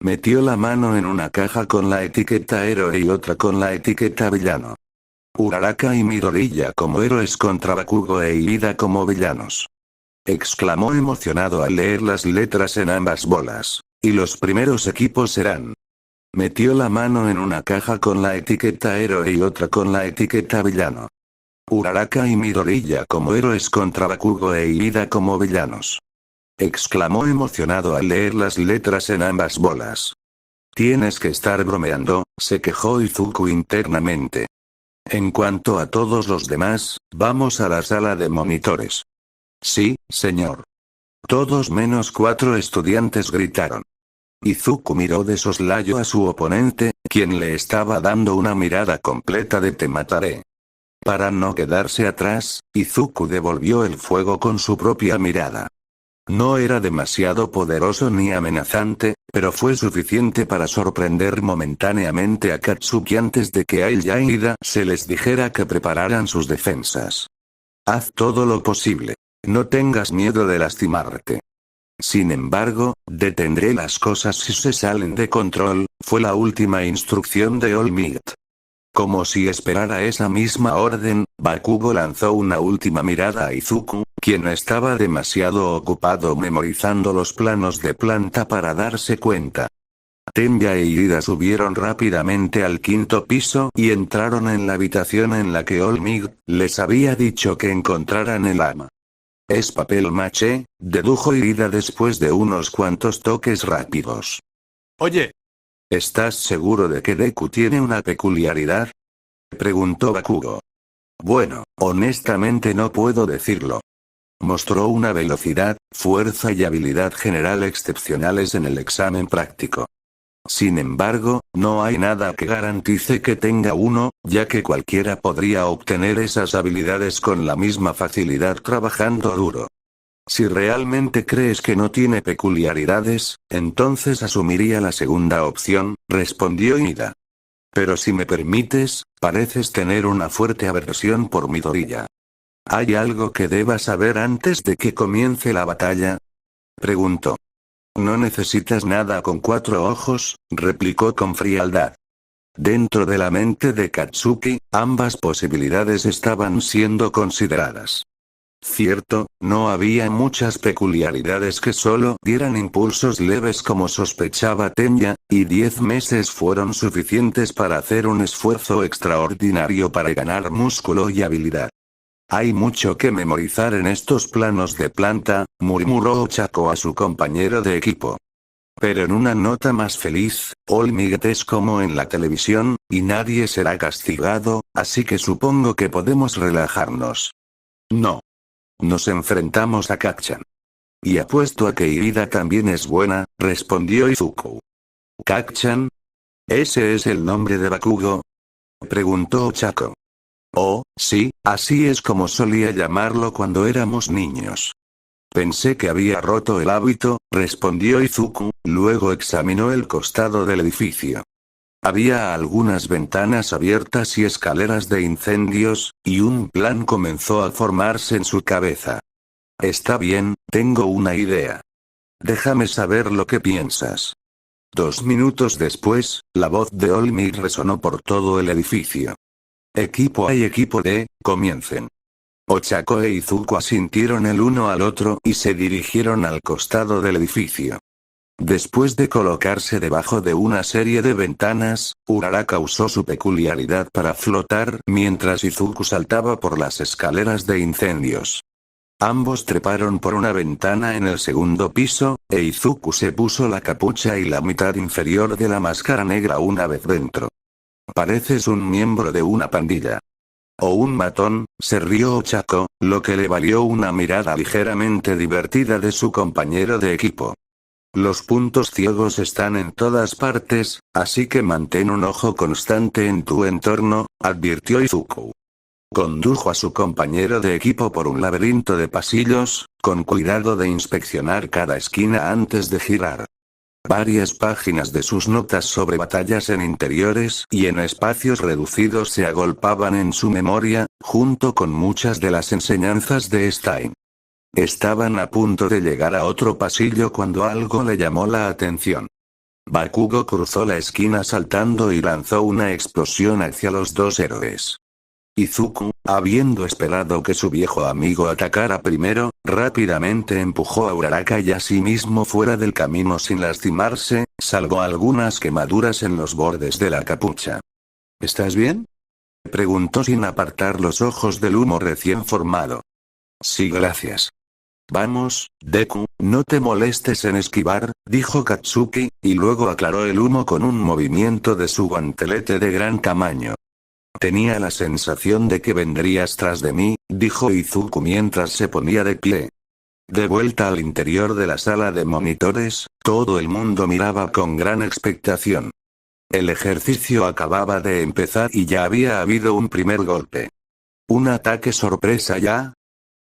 Metió la mano en una caja con la etiqueta héroe y otra con la etiqueta villano. Uraraka y Midoriya como héroes contra Bakugo e Ida como villanos. Exclamó emocionado al leer las letras en ambas bolas. Y los primeros equipos serán. Metió la mano en una caja con la etiqueta héroe y otra con la etiqueta villano. Uraraka y Midoriya como héroes contra Bakugo e Ida como villanos. Exclamó emocionado al leer las letras en ambas bolas. Tienes que estar bromeando, se quejó Izuku internamente. En cuanto a todos los demás, vamos a la sala de monitores. Sí, señor. Todos menos 4 estudiantes gritaron. Izuku miró de soslayo a su oponente, quien le estaba dando una mirada completa de te mataré. Para no quedarse atrás, Izuku devolvió el fuego con su propia mirada. No era demasiado poderoso ni amenazante, pero fue suficiente para sorprender momentáneamente a Katsuki antes de que a él y a Ida se les dijera que prepararan sus defensas. Haz todo lo posible. No tengas miedo de lastimarte. Sin embargo, detendré las cosas si se salen de control, fue la última instrucción de All Might. Como si esperara esa misma orden, Bakugo lanzó una última mirada a Izuku, quien estaba demasiado ocupado memorizando los planos de planta para darse cuenta. Tenya e Irida subieron rápidamente al quinto piso y entraron en la habitación en la que All Might les había dicho que encontraran el ama. Es papel maché, dedujo Irida después de unos cuantos toques rápidos. Oye, ¿Estás seguro de que Deku tiene una peculiaridad? Preguntó Bakugo. Bueno, honestamente no puedo decirlo. Mostró una velocidad, fuerza y habilidad general excepcionales en el examen práctico. Sin embargo, no hay nada que garantice que tenga uno, ya que cualquiera podría obtener esas habilidades con la misma facilidad trabajando duro. Si realmente crees que no tiene peculiaridades, entonces asumiría la segunda opción, respondió Ida. Pero si me permites, pareces tener una fuerte aversión por Midoriya. ¿Hay algo que deba saber antes de que comience la batalla? Preguntó. No necesitas nada con 4 ojos, replicó con frialdad. Dentro de la mente de Katsuki, ambas posibilidades estaban siendo consideradas. Cierto, no había muchas peculiaridades que solo dieran impulsos leves como sospechaba Tenya, y 10 meses fueron suficientes para hacer un esfuerzo extraordinario para ganar músculo y habilidad. Hay mucho que memorizar en estos planos de planta, murmuró Ochako a su compañero de equipo. Pero en una nota más feliz, All Might es como en la televisión, y nadie será castigado, así que supongo que podemos relajarnos. No. Nos enfrentamos a Kacchan. Y apuesto a que Irida también es buena, respondió Izuku. ¿Kacchan? ¿Ese es el nombre de Bakugo? Preguntó Ochako. Oh, sí, así es como solía llamarlo cuando éramos niños. Pensé que había roto el hábito, respondió Izuku, luego examinó el costado del edificio. Había algunas ventanas abiertas y escaleras de incendios, y un plan comenzó a formarse en su cabeza. Está bien, tengo una idea. Déjame saber lo que piensas. 2 minutos después, la voz de All Might resonó por todo el edificio. Equipo A y equipo D, comiencen. Ochako e Izuku asintieron el uno al otro y se dirigieron al costado del edificio. Después de colocarse debajo de una serie de ventanas, Uraraka usó su peculiaridad para flotar mientras Izuku saltaba por las escaleras de incendios. Ambos treparon por una ventana en el segundo piso, e Izuku se puso la capucha y la mitad inferior de la máscara negra una vez dentro. Pareces un miembro de una pandilla. O un matón, se rió Ochako, lo que le valió una mirada ligeramente divertida de su compañero de equipo. Los puntos ciegos están en todas partes, así que mantén un ojo constante en tu entorno, advirtió Izuku. Condujo a su compañero de equipo por un laberinto de pasillos, con cuidado de inspeccionar cada esquina antes de girar. Varias páginas de sus notas sobre batallas en interiores y en espacios reducidos se agolpaban en su memoria, junto con muchas de las enseñanzas de Stein. Estaban a punto de llegar a otro pasillo cuando algo le llamó la atención. Bakugo cruzó la esquina saltando y lanzó una explosión hacia los dos héroes. Izuku, habiendo esperado que su viejo amigo atacara primero, rápidamente empujó a Uraraka y a sí mismo fuera del camino sin lastimarse, salvo algunas quemaduras en los bordes de la capucha. ¿Estás bien? Preguntó sin apartar los ojos del humo recién formado. Sí, gracias. Vamos, Deku, no te molestes en esquivar, dijo Katsuki, y luego aclaró el humo con un movimiento de su guantelete de gran tamaño. Tenía la sensación de que vendrías tras de mí, dijo Izuku mientras se ponía de pie. De vuelta al interior de la sala de monitores, todo el mundo miraba con gran expectación. El ejercicio acababa de empezar y ya había habido un primer golpe. ¿Un ataque sorpresa ya?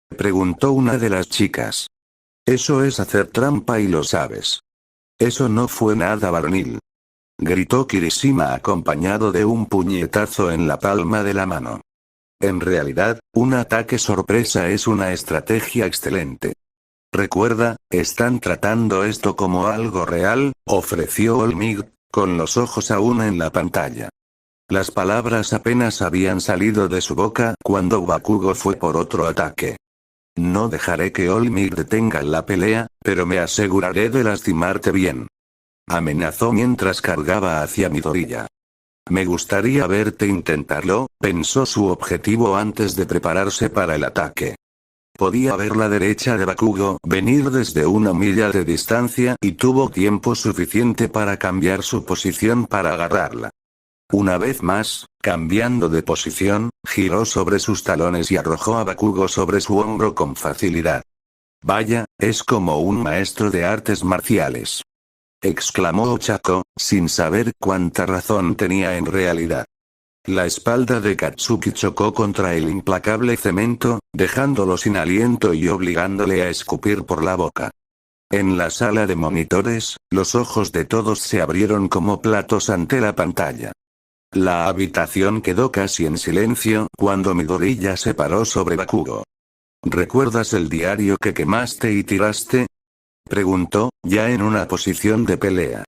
Preguntó una de las chicas. Eso es hacer trampa y lo sabes. Eso no fue nada varonil. Gritó Kirishima acompañado de un puñetazo en la palma de la mano. En realidad, un ataque sorpresa es una estrategia excelente. Recuerda, están tratando esto como algo real, ofreció Olmig, con los ojos aún en la pantalla. Las palabras apenas habían salido de su boca cuando Bakugo fue por otro ataque. No dejaré que Olmig detenga la pelea, pero me aseguraré de lastimarte bien. Amenazó mientras cargaba hacia Midoriya. Me gustaría verte intentarlo, pensó su objetivo antes de prepararse para el ataque. Podía ver la derecha de Bakugo venir desde una milla de distancia y tuvo tiempo suficiente para cambiar su posición para agarrarla. Una vez más, cambiando de posición, giró sobre sus talones y arrojó a Bakugo sobre su hombro con facilidad. Vaya, es como un maestro de artes marciales. Exclamó Ochako, sin saber cuánta razón tenía en realidad. La espalda de Katsuki chocó contra el implacable cemento, dejándolo sin aliento y obligándole a escupir por la boca. En la sala de monitores, los ojos de todos se abrieron como platos ante la pantalla. La habitación quedó casi en silencio cuando Midoriya se paró sobre Bakugo. ¿Recuerdas el diario que quemaste y tiraste?, preguntó, ya en una posición de pelea.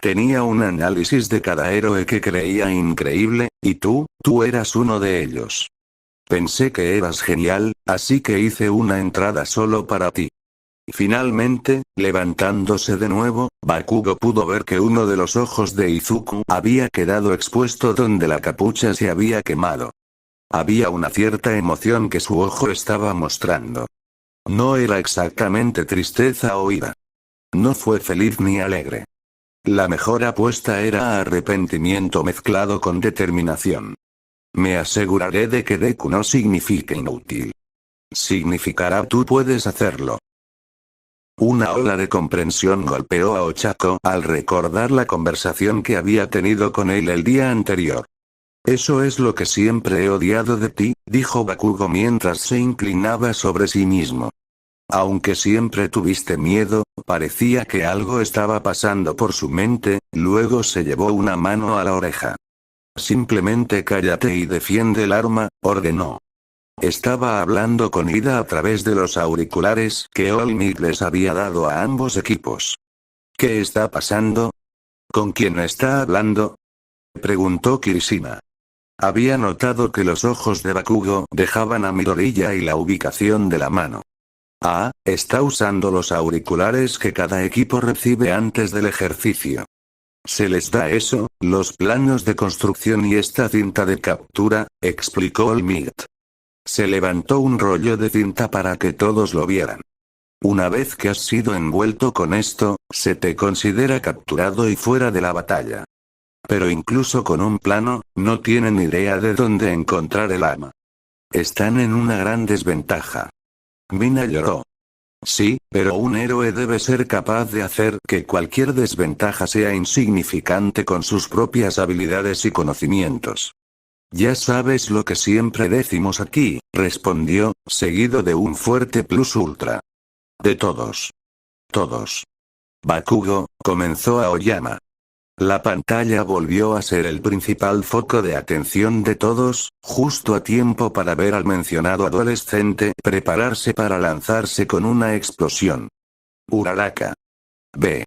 Tenía un análisis de cada héroe que creía increíble, y tú eras uno de ellos. Pensé que eras genial, así que hice una entrada solo para ti. Finalmente, levantándose de nuevo, Bakugo pudo ver que uno de los ojos de Izuku había quedado expuesto donde la capucha se había quemado. Había una cierta emoción que su ojo estaba mostrando. No era exactamente tristeza o ira. No fue feliz ni alegre. La mejor apuesta era arrepentimiento mezclado con determinación. Me aseguraré de que Deku no signifique inútil. Significará tú puedes hacerlo. Una ola de comprensión golpeó a Ochako al recordar la conversación que había tenido con él el día anterior. Eso es lo que siempre he odiado de ti, dijo Bakugo mientras se inclinaba sobre sí mismo. Aunque siempre tuviste miedo, parecía que algo estaba pasando por su mente, luego se llevó una mano a la oreja. Simplemente cállate y defiende el arma, ordenó. Estaba hablando con Ida a través de los auriculares que Olmig les había dado a ambos equipos. ¿Qué está pasando? ¿Con quién está hablando?, preguntó Kirishima. Había notado que los ojos de Bakugo dejaban a Midoriya y la ubicación de la mano. Ah, está usando los auriculares que cada equipo recibe antes del ejercicio. Se les da eso, los planos de construcción y esta cinta de captura, explicó Olmig. Se levantó un rollo de cinta para que todos lo vieran. Una vez que has sido envuelto con esto, se te considera capturado y fuera de la batalla. Pero incluso con un plano, no tienen idea de dónde encontrar el arma. Están en una gran desventaja. Mina lloró. Sí, pero un héroe debe ser capaz de hacer que cualquier desventaja sea insignificante con sus propias habilidades y conocimientos. Ya sabes lo que siempre decimos aquí, respondió, seguido de un fuerte plus ultra. De todos. Todos. Bakugo, comenzó Aoyama. La pantalla volvió a ser el principal foco de atención de todos, justo a tiempo para ver al mencionado adolescente prepararse para lanzarse con una explosión. Uraraka. B.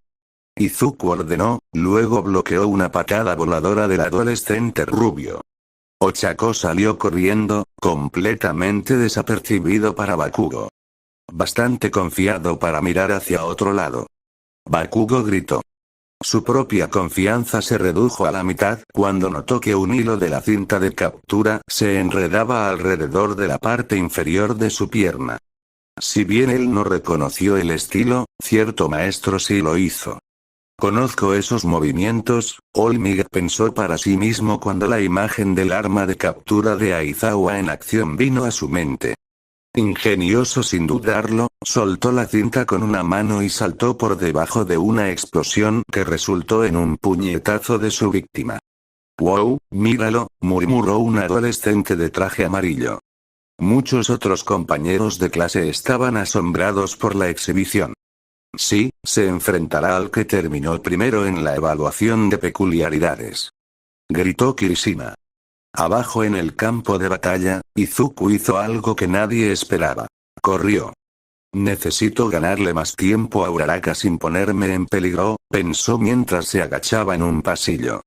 Izuku ordenó, luego bloqueó una patada voladora del adolescente rubio. Ochako salió corriendo, completamente desapercibido para Bakugo. Bastante confiado para mirar hacia otro lado. Bakugo gritó. Su propia confianza se redujo a la mitad cuando notó que un hilo de la cinta de captura se enredaba alrededor de la parte inferior de su pierna. Si bien él no reconoció el estilo, cierto maestro sí lo hizo. Conozco esos movimientos, Olmig pensó para sí mismo cuando la imagen del arma de captura de Aizawa en acción vino a su mente. Ingenioso sin dudarlo, soltó la cinta con una mano y saltó por debajo de una explosión que resultó en un puñetazo de su víctima. «¡Wow, míralo!», murmuró un adolescente de traje amarillo. Muchos otros compañeros de clase estaban asombrados por la exhibición. Sí, se enfrentará al que terminó primero en la evaluación de peculiaridades. Gritó Kirishima. Abajo en el campo de batalla, Izuku hizo algo que nadie esperaba. Corrió. Necesito ganarle más tiempo a Uraraka sin ponerme en peligro, pensó mientras se agachaba en un pasillo.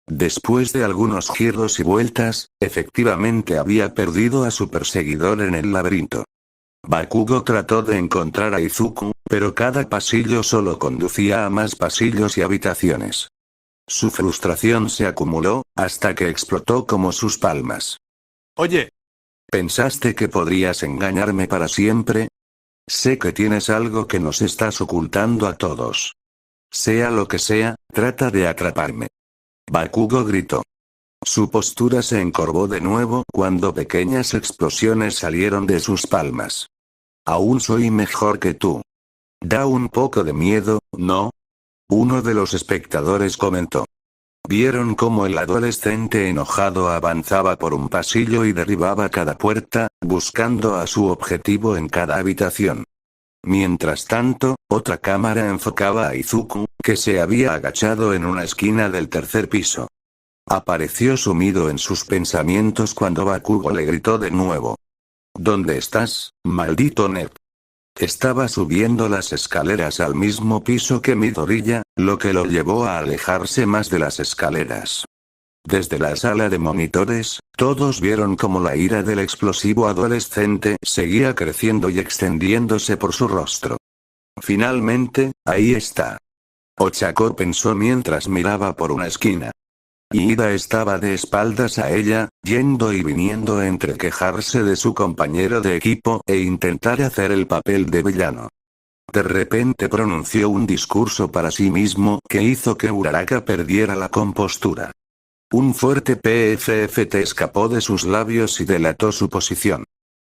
Después de algunos giros y vueltas, efectivamente había perdido a su perseguidor en el laberinto. Bakugo trató de encontrar a Izuku, pero cada pasillo solo conducía a más pasillos y habitaciones. Su frustración se acumuló, hasta que explotó como sus palmas. Oye. ¿Pensaste que podrías engañarme para siempre? Sé que tienes algo que nos estás ocultando a todos. Sea lo que sea, trata de atraparme. Bakugo gritó. Su postura se encorvó de nuevo cuando pequeñas explosiones salieron de sus palmas. Aún soy mejor que tú. Da un poco de miedo, ¿no? Uno de los espectadores comentó. Vieron cómo el adolescente enojado avanzaba por un pasillo y derribaba cada puerta, buscando a su objetivo en cada habitación. Mientras tanto, otra cámara enfocaba a Izuku, que se había agachado en una esquina del tercer piso. Apareció sumido en sus pensamientos cuando Bakugo le gritó de nuevo. ¿Dónde estás, maldito nerd? Estaba subiendo las escaleras al mismo piso que Midoriya, lo que lo llevó a alejarse más de las escaleras. Desde la sala de monitores, todos vieron cómo la ira del explosivo adolescente seguía creciendo y extendiéndose por su rostro. Finalmente, ahí está. Ochako pensó mientras miraba por una esquina. Ida estaba de espaldas a ella, yendo y viniendo entre quejarse de su compañero de equipo e intentar hacer el papel de villano. De repente pronunció un discurso para sí mismo que hizo que Uraraka perdiera la compostura. Un fuerte PFFT escapó de sus labios y delató su posición.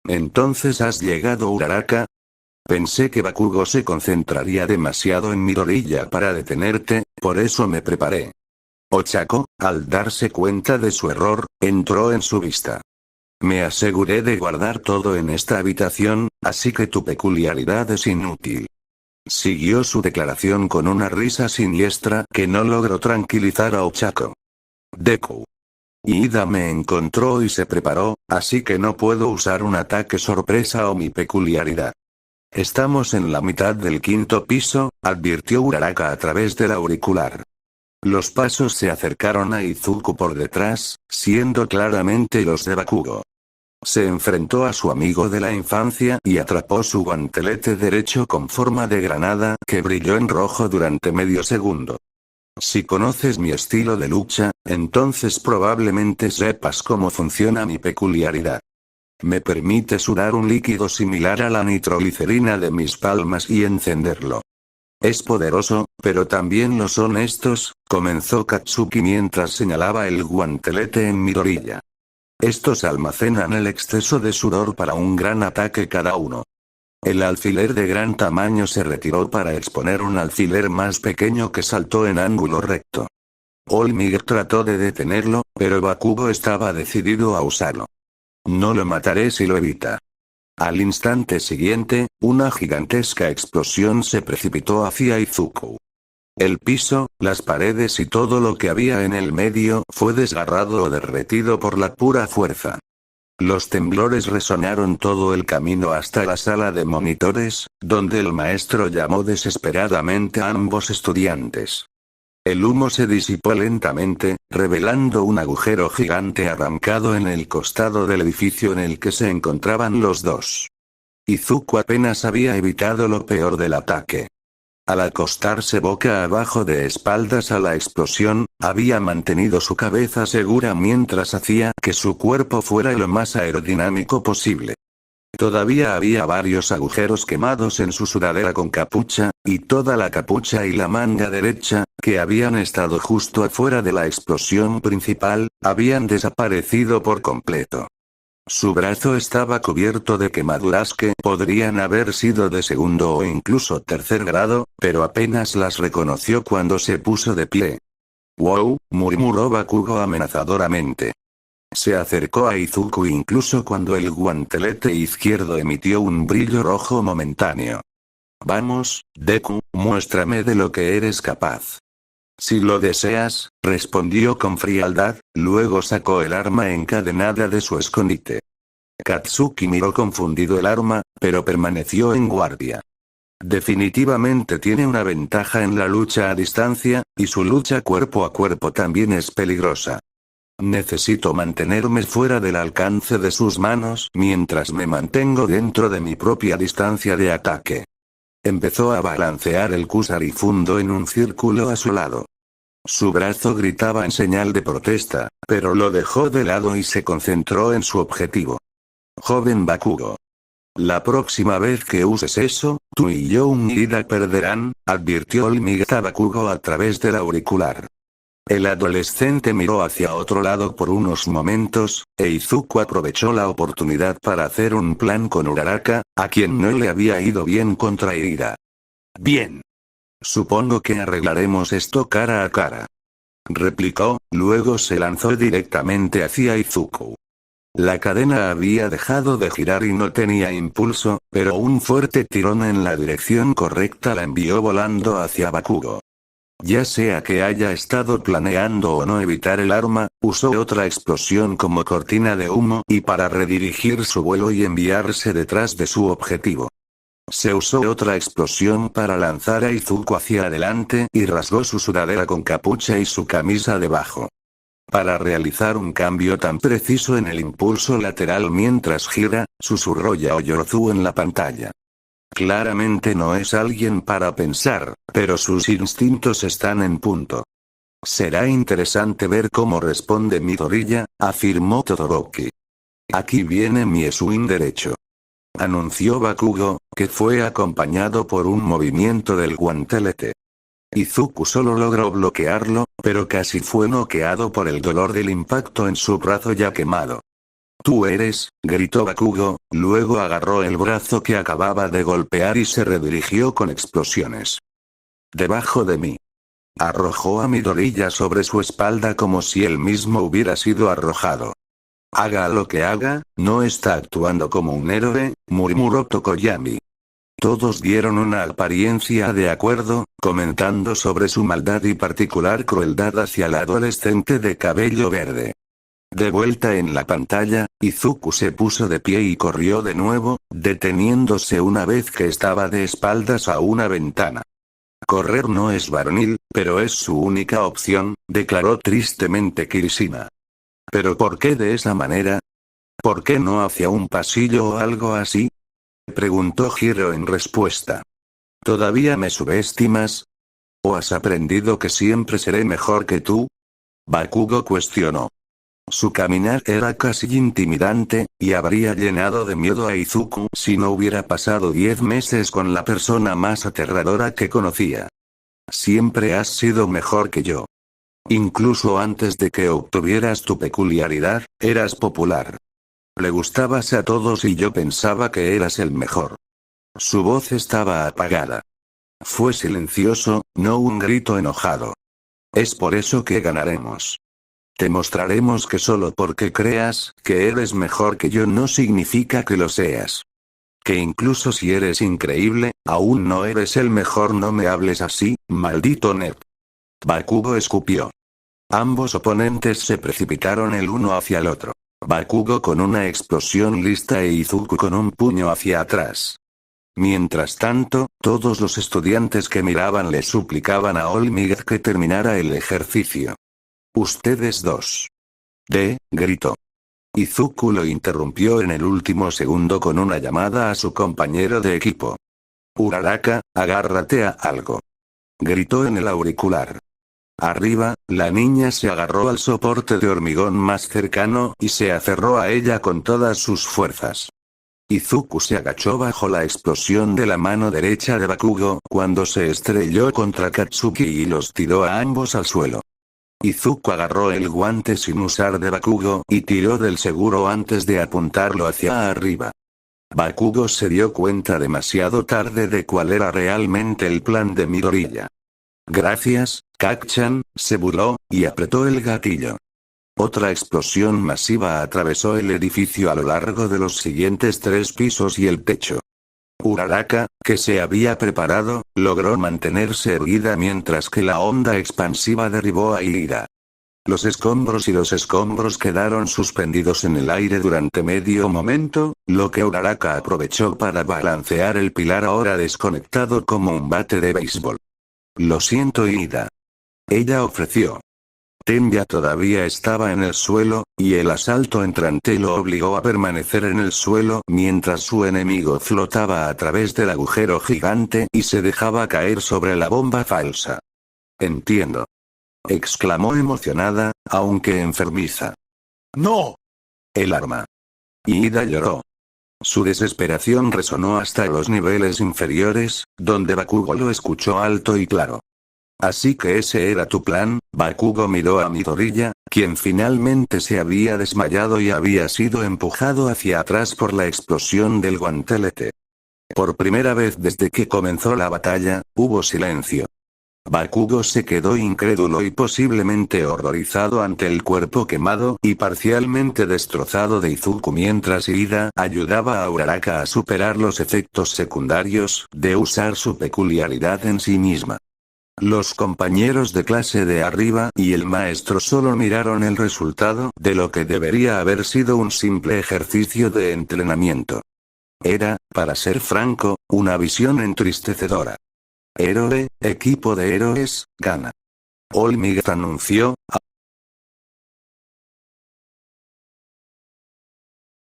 ¿Entonces has llegado, Uraraka? Pensé que Bakugo se concentraría demasiado en Midoriya para detenerte, por eso me preparé. Ochako, al darse cuenta de su error, entró en su vista. Me aseguré de guardar todo en esta habitación, así que tu peculiaridad es inútil. Siguió su declaración con una risa siniestra que no logró tranquilizar a Ochako. Deku. Ida me encontró y se preparó, así que no puedo usar un ataque sorpresa o mi peculiaridad. Estamos en la mitad del quinto piso, advirtió Uraraka a través del auricular. Los pasos se acercaron a Izuku por detrás, siendo claramente los de Bakugo. Se enfrentó a su amigo de la infancia y atrapó su guantelete derecho con forma de granada que brilló en rojo durante medio segundo. Si conoces mi estilo de lucha, entonces probablemente sepas cómo funciona mi peculiaridad. Me permite sudar un líquido similar a la nitroglicerina de mis palmas y encenderlo. Es poderoso, pero también lo son estos, comenzó Katsuki mientras señalaba el guantelete en Midoriya. Estos almacenan el exceso de sudor para un gran ataque cada uno. El alfiler de gran tamaño se retiró para exponer un alfiler más pequeño que saltó en ángulo recto. Olmig trató de detenerlo, pero Bakugo estaba decidido a usarlo. No lo mataré si lo evita. Al instante siguiente, una gigantesca explosión se precipitó hacia Izuku. El piso, las paredes y todo lo que había en el medio fue desgarrado o derretido por la pura fuerza. Los temblores resonaron todo el camino hasta la sala de monitores, donde el maestro llamó desesperadamente a ambos estudiantes. El humo se disipó lentamente, revelando un agujero gigante arrancado en el costado del edificio en el que se encontraban los dos. Izuku apenas había evitado lo peor del ataque. Al acostarse boca abajo de espaldas a la explosión, había mantenido su cabeza segura mientras hacía que su cuerpo fuera lo más aerodinámico posible. Todavía había varios agujeros quemados en su sudadera con capucha, y toda la capucha y la manga derecha, que habían estado justo afuera de la explosión principal, habían desaparecido por completo. Su brazo estaba cubierto de quemaduras que podrían haber sido de segundo o incluso tercer grado, pero apenas las reconoció cuando se puso de pie. «Wow», murmuró Bakugo amenazadoramente. Se acercó a Izuku incluso cuando el guantelete izquierdo emitió un brillo rojo momentáneo. «Vamos, Deku, muéstrame de lo que eres capaz». Si lo deseas, respondió con frialdad, luego sacó el arma encadenada de su escondite. Katsuki miró confundido el arma, pero permaneció en guardia. Definitivamente tiene una ventaja en la lucha a distancia, y su lucha cuerpo a cuerpo también es peligrosa. Necesito mantenerme fuera del alcance de sus manos mientras me mantengo dentro de mi propia distancia de ataque. Empezó a balancear el kusarifundo en un círculo a su lado. Su brazo gritaba en señal de protesta, pero lo dejó de lado y se concentró en su objetivo. Joven Bakugo. La próxima vez que uses eso, tú y Young Ida perderán, advirtió All Might a Bakugo a través del auricular. El adolescente miró hacia otro lado por unos momentos, e Izuku aprovechó la oportunidad para hacer un plan con Uraraka, a quien no le había ido bien contra Ida. Bien. Supongo que arreglaremos esto cara a cara. Replicó, luego se lanzó directamente hacia Izuku. La cadena había dejado de girar y no tenía impulso, pero un fuerte tirón en la dirección correcta la envió volando hacia Bakugo. Ya sea que haya estado planeando o no evitar el arma, usó otra explosión como cortina de humo y para redirigir su vuelo y enviarse detrás de su objetivo. Se usó otra explosión para lanzar a Izuku hacia adelante y rasgó su sudadera con capucha y su camisa debajo. Para realizar un cambio tan preciso en el impulso lateral mientras gira, susurró Yaoyorozu en la pantalla. Claramente no es alguien para pensar, pero sus instintos están en punto. Será interesante ver cómo responde Midoriya, afirmó Todoroki. Aquí viene mi swing derecho. Anunció Bakugo, que fue acompañado por un movimiento del guantelete. Izuku solo logró bloquearlo, pero casi fue noqueado por el dolor del impacto en su brazo ya quemado. Tú eres, gritó Bakugo, luego agarró el brazo que acababa de golpear y se redirigió con explosiones. Debajo de mí. Arrojó a Midoriya sobre su espalda como si él mismo hubiera sido arrojado. Haga lo que haga, no está actuando como un héroe, murmuró Tokoyami. Todos dieron una apariencia de acuerdo, comentando sobre su maldad y particular crueldad hacia la adolescente de cabello verde. De vuelta en la pantalla, Izuku se puso de pie y corrió de nuevo, deteniéndose una vez que estaba de espaldas a una ventana. Correr no es varonil, pero es su única opción, declaró tristemente Kirishima. ¿Pero por qué de esa manera? ¿Por qué no hacia un pasillo o algo así? Preguntó Hiro en respuesta. ¿Todavía me subestimas? ¿O has aprendido que siempre seré mejor que tú? Bakugo cuestionó. Su caminar era casi intimidante, y habría llenado de miedo a Izuku si no hubiera pasado 10 meses con la persona más aterradora que conocía. Siempre has sido mejor que yo. Incluso antes de que obtuvieras tu peculiaridad, eras popular. Le gustabas a todos y yo pensaba que eras el mejor. Su voz estaba apagada. Fue silencioso, no un grito enojado. Es por eso que ganaremos. Te mostraremos que solo porque creas que eres mejor que yo no significa que lo seas. Que incluso si eres increíble, aún no eres el mejor. No me hables así, maldito nerd. Bakugo escupió. Ambos oponentes se precipitaron el uno hacia el otro. Bakugo con una explosión lista e Izuku con un puño hacia atrás. Mientras tanto, todos los estudiantes que miraban le suplicaban a All Might que terminara el ejercicio. Ustedes dos. Gritó. Izuku lo interrumpió en el último segundo con una llamada a su compañero de equipo. Uraraka, agárrate a algo. Gritó en el auricular. Arriba, la niña se agarró al soporte de hormigón más cercano y se aferró a ella con todas sus fuerzas. Izuku se agachó bajo la explosión de la mano derecha de Bakugo cuando se estrelló contra Katsuki y los tiró a ambos al suelo. Izuku agarró el guante sin usar de Bakugo y tiró del seguro antes de apuntarlo hacia arriba. Bakugo se dio cuenta demasiado tarde de cuál era realmente el plan de Midoriya. Gracias, Kacchan, se burló, y apretó el gatillo. Otra explosión masiva atravesó el edificio a lo largo de los siguientes 3 pisos y el techo. Uraraka, que se había preparado, logró mantenerse erguida mientras que la onda expansiva derribó a Ida. Los escombros quedaron suspendidos en el aire durante medio momento, lo que Uraraka aprovechó para balancear el pilar ahora desconectado como un bate de béisbol. Lo siento, Ida. Ella ofreció. Tenya todavía estaba en el suelo, y el asalto entrante lo obligó a permanecer en el suelo mientras su enemigo flotaba a través del agujero gigante y se dejaba caer sobre la bomba falsa. Entiendo. Exclamó emocionada, aunque enfermiza. ¡No! El arma. Ida lloró. Su desesperación resonó hasta los niveles inferiores, donde Bakugo lo escuchó alto y claro. Así que ese era tu plan. Bakugo miró a Midoriya, quien finalmente se había desmayado y había sido empujado hacia atrás por la explosión del guantelete. Por primera vez desde que comenzó la batalla, hubo silencio. Bakugo se quedó incrédulo y posiblemente horrorizado ante el cuerpo quemado y parcialmente destrozado de Izuku mientras Ida ayudaba a Uraraka a superar los efectos secundarios de usar su peculiaridad en sí misma. Los compañeros de clase de arriba y el maestro solo miraron el resultado de lo que debería haber sido un simple ejercicio de entrenamiento. Era, para ser franco, una visión entristecedora. Héroe, equipo de héroes, gana. All Might anunció,